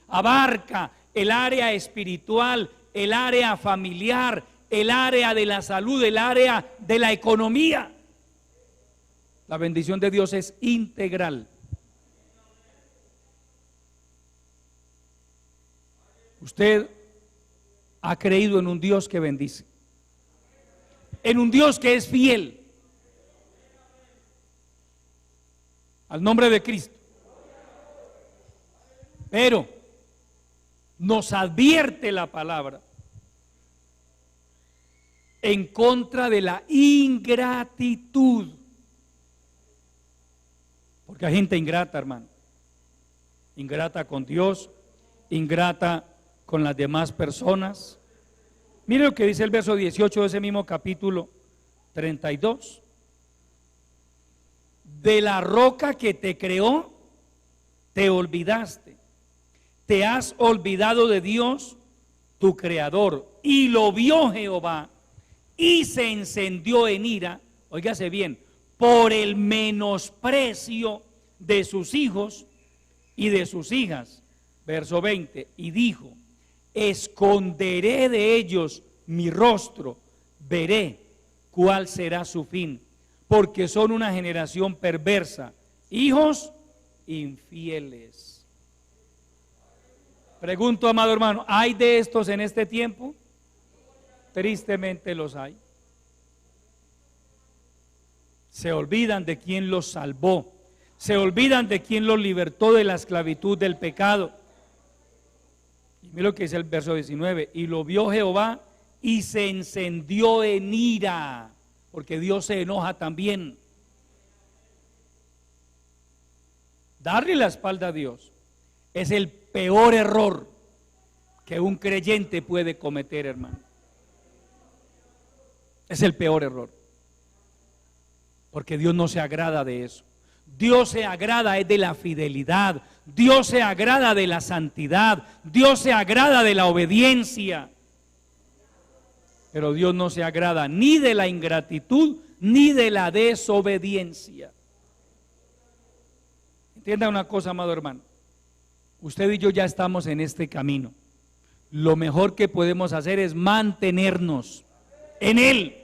Abarca el área espiritual, el área familiar, el área de la salud, el área de la economía. La bendición de Dios es integral. Usted ha creído en un Dios que bendice, en un Dios que es fiel. Al nombre de Cristo. Pero nos advierte la palabra en contra de la ingratitud. Porque hay gente ingrata, hermano. Ingrata con Dios, ingrata con las demás personas. Mire lo que dice el verso 18 de ese mismo capítulo 32. De la roca que te creó, te olvidaste. Te has olvidado de Dios, tu creador. Y lo vio Jehová y se encendió en ira, óigase bien, por el menosprecio de sus hijos y de sus hijas. Verso 20, y dijo: esconderé de ellos mi rostro, veré cuál será su fin, porque son una generación perversa, hijos infieles. Pregunto, amado hermano, ¿hay de estos en este tiempo? Tristemente los hay. Se olvidan de quien los salvó, se olvidan de quien los libertó de la esclavitud del pecado. Y mira lo que dice el verso 19, y lo vio Jehová y se encendió en ira, porque Dios se enoja también. Darle la espalda a Dios es el peor error que un creyente puede cometer, hermano. Es el peor error. Porque Dios no se agrada de eso. Dios se agrada es de la fidelidad. Dios se agrada de la santidad. Dios se agrada de la obediencia. Pero Dios no se agrada ni de la ingratitud ni de la desobediencia. Entienda una cosa, amado hermano. Usted y yo ya estamos en este camino. Lo mejor que podemos hacer es mantenernos en Él.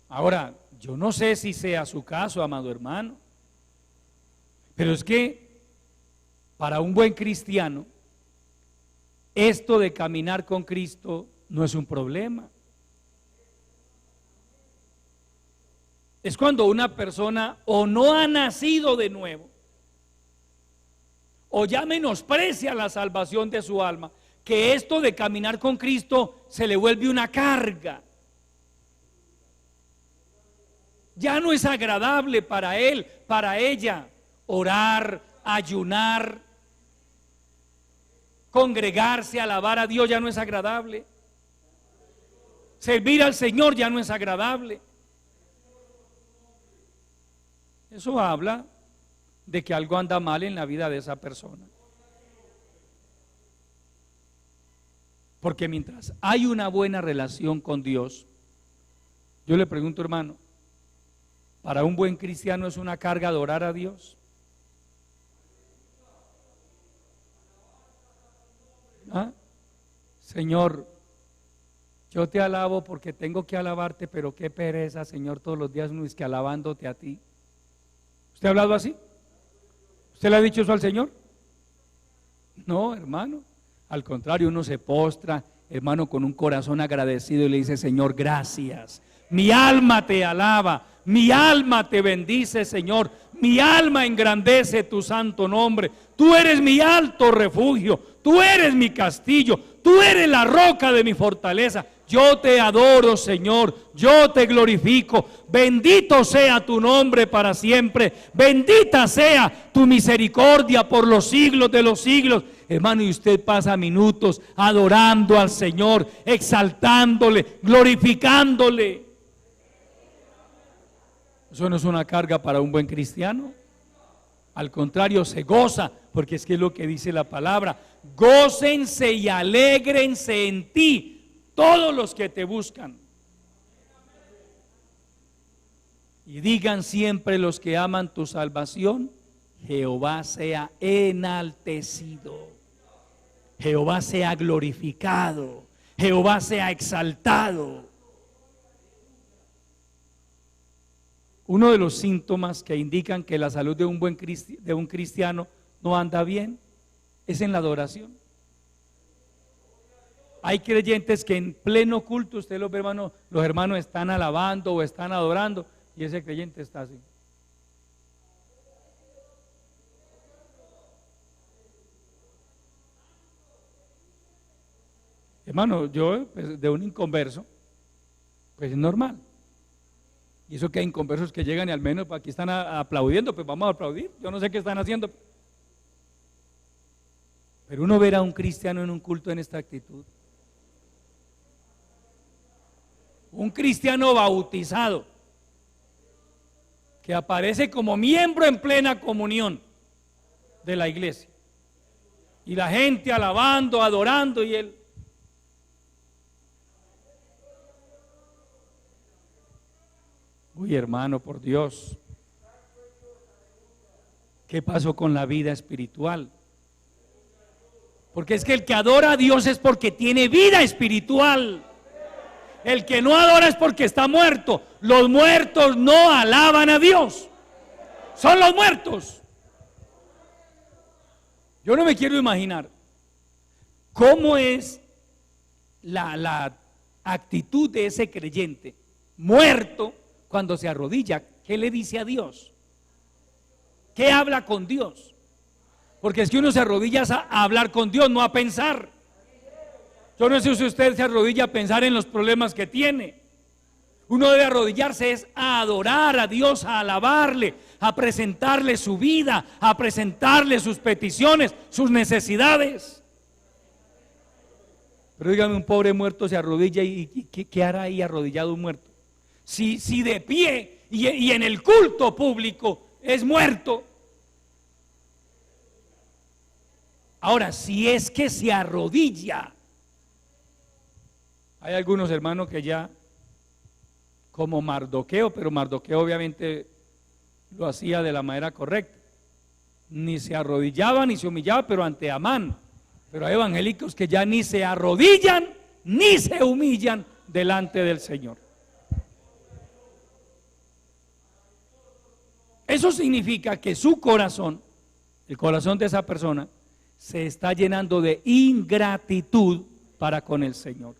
Ahora, yo no sé si sea su caso, amado hermano, pero es que para un buen cristiano, esto de caminar con Cristo no es un problema. Es cuando una persona o no ha nacido de nuevo, o ya menosprecia la salvación de su alma, que esto de caminar con Cristo se le vuelve una carga. Ya no es agradable para él, para ella, orar, ayunar, congregarse, alabar a Dios ya no es agradable. Servir al Señor ya no es agradable. Eso habla de que algo anda mal en la vida de esa persona. Porque mientras hay una buena relación con Dios, yo le pregunto, hermano, ¿para un buen cristiano es una carga adorar a Dios? ¿Ah? Señor, yo te alabo porque tengo que alabarte, pero qué pereza, Señor, todos los días no es que alabándote a ti. ¿Usted ha hablado así? ¿Usted le ha dicho eso al Señor? No, hermano. Al contrario, uno se postra, hermano, con un corazón agradecido y le dice, Señor, gracias. Mi alma te alaba, mi alma te bendice, Señor. Mi alma engrandece tu santo nombre. Tú eres mi alto refugio, tú eres mi castillo, tú eres la roca de mi fortaleza. Yo te adoro, Señor, yo te glorifico. Bendito sea tu nombre para siempre. Bendita sea tu misericordia por los siglos de los siglos. Hermano, y usted pasa minutos adorando al Señor, exaltándole, glorificándole. Eso no es una carga para un buen cristiano. Al contrario, se goza, porque es que es lo que dice la palabra. Gócense y alégrense en ti todos los que te buscan. Y digan siempre los que aman tu salvación, Jehová sea enaltecido, Jehová sea glorificado, Jehová sea exaltado. Uno de los síntomas que indican que la salud de un cristiano no anda bien es en la adoración. Hay creyentes que en pleno culto, usted los ve, hermano, los hermanos están alabando o están adorando y ese creyente está así. Hermano, yo pues, de un inconverso, pues es normal. Y eso que hay inconversos que llegan y al menos aquí están aplaudiendo, pues vamos a aplaudir. Yo no sé qué están haciendo. Pero uno ver a un cristiano en un culto en esta actitud. Un cristiano bautizado que aparece como miembro en plena comunión de la iglesia. Y la gente alabando, adorando y él. Uy, hermano, por Dios, ¿qué pasó con la vida espiritual? Porque es que el que adora a Dios es porque tiene vida espiritual. El que no adora es porque está muerto. Los muertos no alaban a Dios. Son los muertos. Yo no me quiero imaginar cómo es la actitud de ese creyente muerto cuando se arrodilla. ¿Qué le dice a Dios? ¿Qué habla con Dios? Porque es que uno se arrodilla a hablar con Dios, no a pensar. Yo no sé si usted se arrodilla a pensar en los problemas que tiene. Uno debe arrodillarse es a adorar a Dios, a alabarle, a presentarle su vida, a presentarle sus peticiones, sus necesidades. Pero dígame, un pobre muerto se arrodilla y ¿qué hará ahí arrodillado un muerto? Si de pie y en el culto público es muerto. Ahora, si es que se arrodilla, hay algunos hermanos que ya, como Mardoqueo, pero Mardoqueo obviamente lo hacía de la manera correcta, ni se arrodillaba ni se humillaba, pero ante Amán. Pero hay evangélicos que ya ni se arrodillan ni se humillan delante del Señor. Eso significa que su corazón, el corazón de esa persona, se está llenando de ingratitud para con el Señor.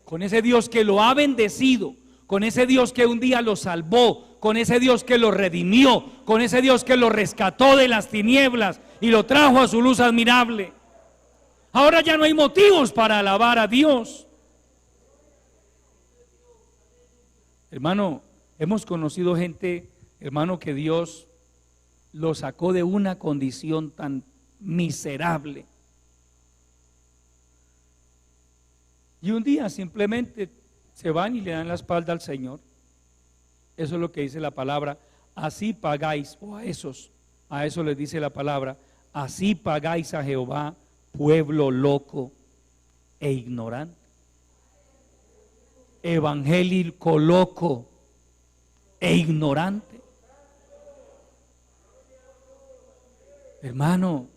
Con ese Dios que lo ha bendecido, con ese Dios que un día lo salvó, con ese Dios que lo redimió, con ese Dios que lo rescató de las tinieblas y lo trajo a su luz admirable. Ahora ya no hay motivos para alabar a Dios. Hermano, hemos conocido gente, hermano, que Dios lo sacó de una condición tan miserable. Y un día simplemente se van y le dan la espalda al Señor. Eso es lo que dice la palabra. Así pagáis, o a eso les dice la palabra, así pagáis a Jehová, pueblo loco e ignorante. Evangélico loco e ignorante. Hermano,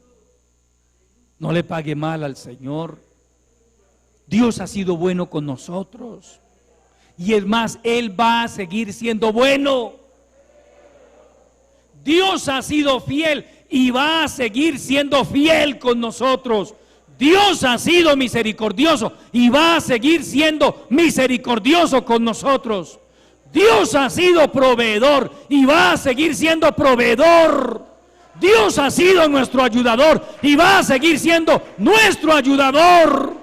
no le pague mal al Señor. Dios ha sido bueno con nosotros. Y es más, Él va a seguir siendo bueno. Dios ha sido fiel y va a seguir siendo fiel con nosotros. Dios ha sido misericordioso y va a seguir siendo misericordioso con nosotros. Dios ha sido proveedor y va a seguir siendo proveedor. Dios ha sido nuestro ayudador y va a seguir siendo nuestro ayudador.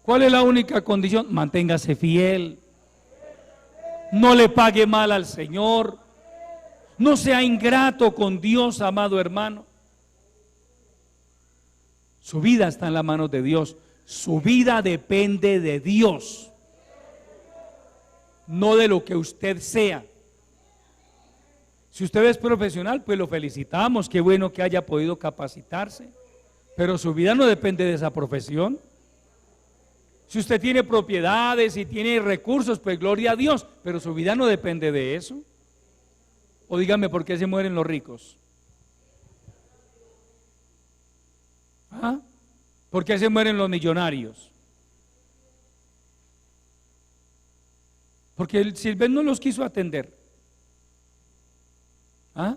¿Cuál es la única condición? Manténgase fiel. No le pague mal al Señor. No sea ingrato con Dios, amado hermano. Su vida está en las manos de Dios. Su vida depende de Dios, no de lo que usted sea. Si usted es profesional, pues lo felicitamos. Qué bueno que haya podido capacitarse. Pero su vida no depende de esa profesión. Si usted tiene propiedades y tiene recursos, pues gloria a Dios, pero su vida no depende de eso. O dígame, ¿por qué se mueren los ricos? ¿Ah? ¿Por qué se mueren los millonarios? Porque el Silvén no los quiso atender. ¿Ah?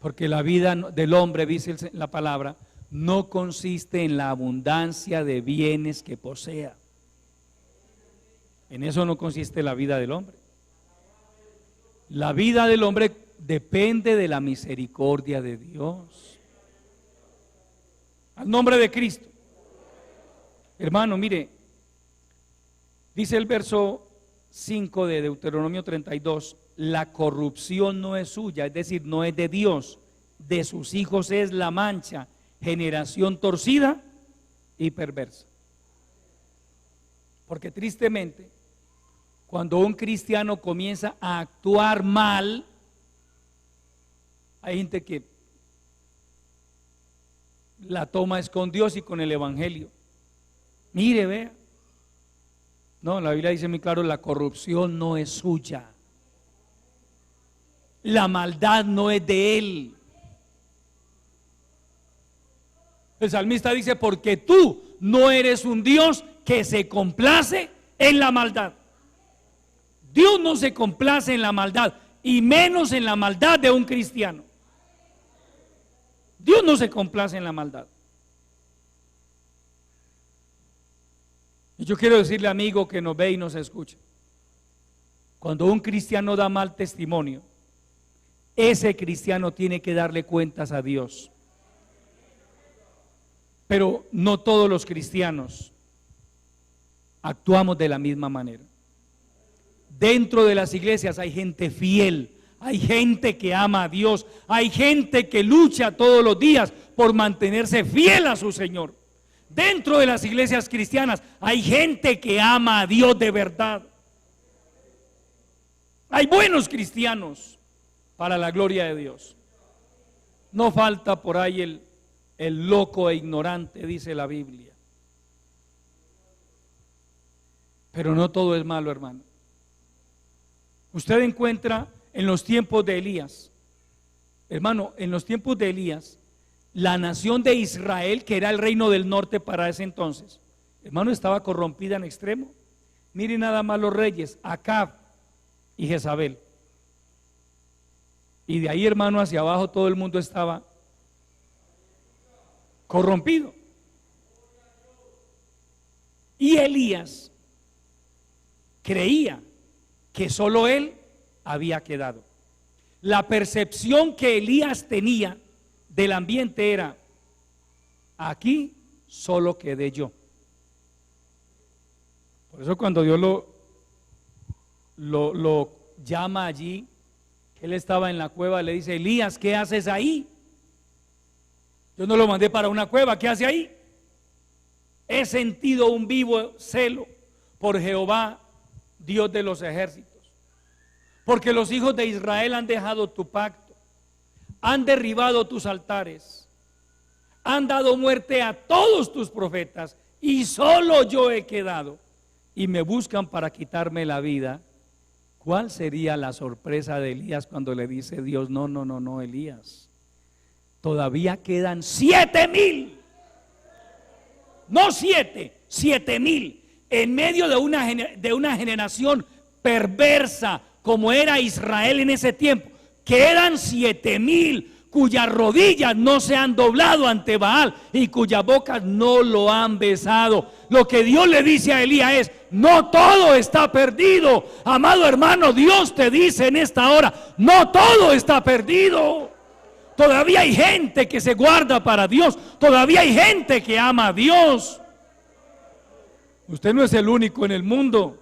Porque la vida del hombre, dice la palabra, no consiste en la abundancia de bienes que posea. En eso no consiste la vida del hombre. La vida del hombre depende de la misericordia de Dios. Al nombre de Cristo. Hermano, mire, dice el verso 5 de Deuteronomio 32, la corrupción no es suya, es decir, no es de Dios, de sus hijos es la mancha, generación torcida y perversa. Porque tristemente, cuando un cristiano comienza a actuar mal, hay gente que la toma es con Dios y con el Evangelio. Mire, vea. No, la Biblia dice muy claro, la corrupción no es suya. La maldad no es de él. El salmista dice, porque tú no eres un Dios que se complace en la maldad. Dios no se complace en la maldad, y menos en la maldad de un cristiano. Dios no se complace en la maldad. Y yo quiero decirle, amigo que nos ve y nos escucha, cuando un cristiano da mal testimonio, ese cristiano tiene que darle cuentas a Dios. Pero no todos los cristianos actuamos de la misma manera. Dentro de las iglesias hay gente fiel, hay gente que ama a Dios, hay gente que lucha todos los días por mantenerse fiel a su Señor. Dentro de las iglesias cristianas hay gente que ama a Dios de verdad. Hay buenos cristianos para la gloria de Dios. No falta por ahí el loco e ignorante, dice la Biblia. Pero no todo es malo, hermano. Usted encuentra en los tiempos de Elías, hermano, en los tiempos de Elías, la nación de Israel, que era el reino del norte para ese entonces, hermano, estaba corrompida en extremo. Miren nada más los reyes, Acab y Jezabel. Y de ahí, hermano, hacia abajo todo el mundo estaba corrompido. Y Elías creía que solo él había quedado. La percepción que Elías tenía del ambiente era: aquí solo quedé yo. Por eso cuando Dios lo llama allí, que él estaba en la cueva, le dice: Elías, ¿qué haces ahí? Yo no lo mandé para una cueva, ¿qué hace ahí? He sentido un vivo celo por Jehová, Dios de los ejércitos, porque los hijos de Israel han dejado tu pacto, han derribado tus altares, han dado muerte a todos tus profetas, y solo yo he quedado, y me buscan para quitarme la vida. ¿Cuál sería la sorpresa de Elías cuando le dice Dios: no, Elías, todavía quedan 7,000, no 7,000, en medio de una generación perversa como era Israel en ese tiempo? Quedan 7,000 cuyas rodillas no se han doblado ante Baal y cuyas bocas no lo han besado. Lo que Dios le dice a Elías es: no todo está perdido. Amado hermano, Dios te dice en esta hora: no todo está perdido. Todavía hay gente que se guarda para Dios, todavía hay gente que ama a Dios. Usted no es el único en el mundo.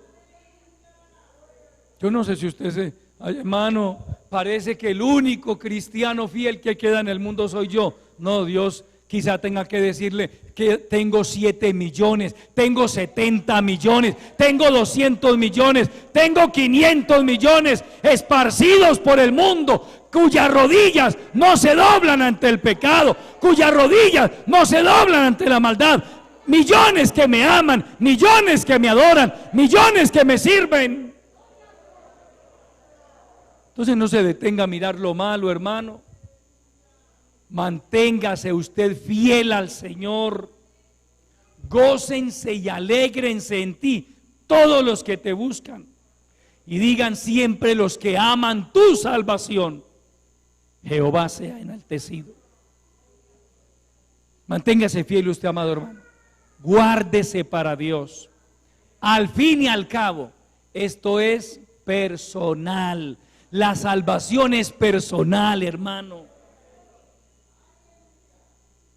Yo no sé si usted hermano, parece que el único cristiano fiel que queda en el mundo soy yo. No, Dios quizá tenga que decirle que tengo 7 millones, tengo 70 millones, tengo 200 millones, tengo 500 millones esparcidos por el mundo, cuyas rodillas no se doblan ante el pecado, cuyas rodillas no se doblan ante la maldad. Millones que me aman, millones que me adoran, millones que me sirven. Entonces no se detenga a mirar lo malo, hermano. Manténgase usted fiel al Señor. Gócense y alégrense en ti todos los que te buscan, y digan siempre los que aman tu salvación: Jehová sea enaltecido. Manténgase fiel usted, amado hermano. Guárdese para Dios. Al fin y al cabo, esto es personal. La salvación es personal, hermano.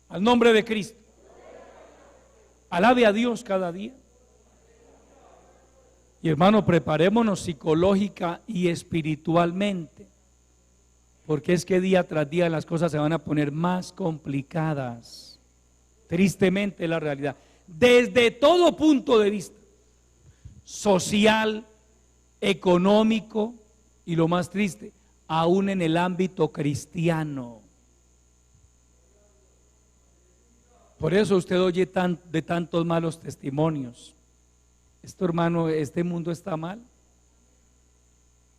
Al nombre de Cristo. Alabe a Dios cada día. Y hermano, preparémonos psicológica y espiritualmente, porque es que día tras día las cosas se van a poner más complicadas. Tristemente es la realidad. Desde todo punto de vista, social, económico, y lo más triste, aún en el ámbito cristiano. Por eso usted oye de tantos malos testimonios. Esto, hermano, este mundo está mal.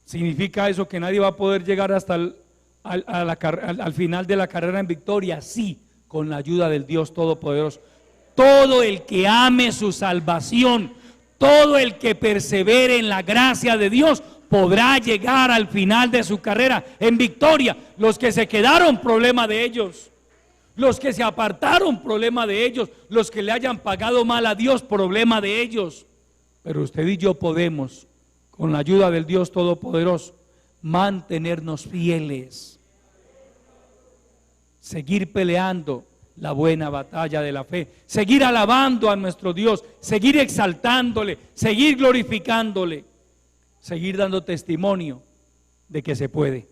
¿Significa eso que nadie va a poder llegar hasta al final de la carrera en victoria? Sí, con la ayuda del Dios Todopoderoso. Todo el que ame su salvación, todo el que persevere en la gracia de Dios, podrá llegar al final de su carrera en victoria. Los que se quedaron, problema de ellos. Los que se apartaron, problema de ellos. Los que le hayan pagado mal a Dios, problema de ellos. Pero usted y yo podemos, con la ayuda del Dios Todopoderoso, mantenernos fieles, seguir peleando la buena batalla de la fe, seguir alabando a nuestro Dios, seguir exaltándole, seguir glorificándole, seguir dando testimonio de que se puede.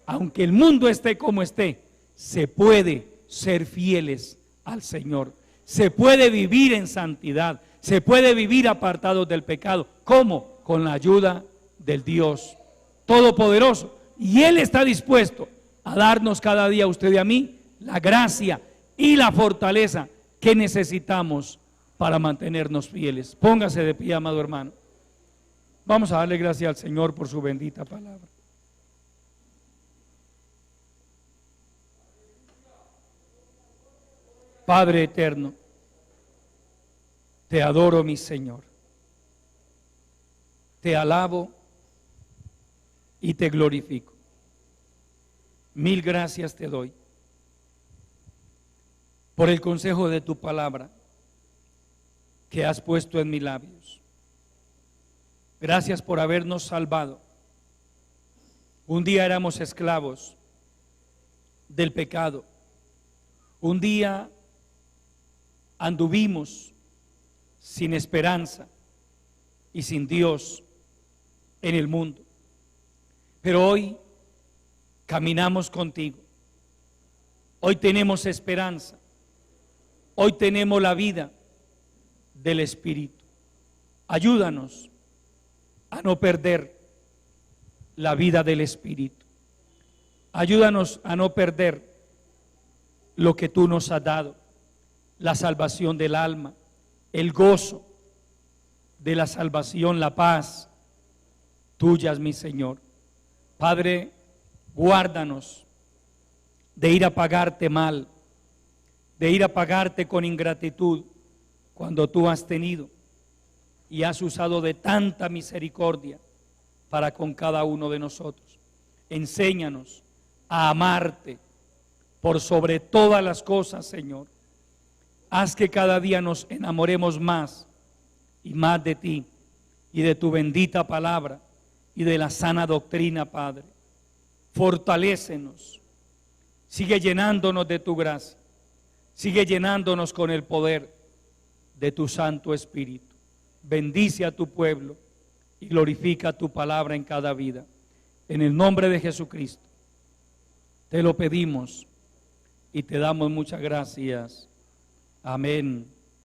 Aunque el mundo esté como esté, se puede ser fieles al Señor, se puede vivir en santidad, se puede vivir apartados del pecado. ¿Cómo? Con la ayuda del Dios Todopoderoso. Y Él está dispuesto a darnos cada día, a usted y a mí, la gracia y la fortaleza que necesitamos para mantenernos fieles. Póngase de pie, amado hermano. Vamos a darle gracias al Señor por su bendita palabra. Padre eterno, te adoro, mi Señor. Te alabo y te glorifico. Mil gracias te doy por el consejo de tu palabra que has puesto en mis labios. Gracias por habernos salvado. Un día éramos esclavos del pecado. Un día anduvimos sin esperanza y sin Dios en el mundo. Pero hoy caminamos contigo. Hoy tenemos esperanza. Hoy tenemos la vida del Espíritu. Ayúdanos a no perder la vida del Espíritu. Ayúdanos a no perder lo que tú nos has dado, la salvación del alma, el gozo de la salvación, la paz tuyas, mi Señor. Padre, guárdanos de ir a pagarte mal, de ir a pagarte con ingratitud, cuando tú has tenido y has usado de tanta misericordia para con cada uno de nosotros. Enséñanos a amarte por sobre todas las cosas, Señor. Haz que cada día nos enamoremos más y más de ti y de tu bendita palabra y de la sana doctrina, Padre. Fortalécenos. Sigue llenándonos de tu gracia. Sigue llenándonos con el poder de tu Santo Espíritu. Bendice a tu pueblo y glorifica tu palabra en cada vida. En el nombre de Jesucristo te lo pedimos y te damos muchas gracias. Amén.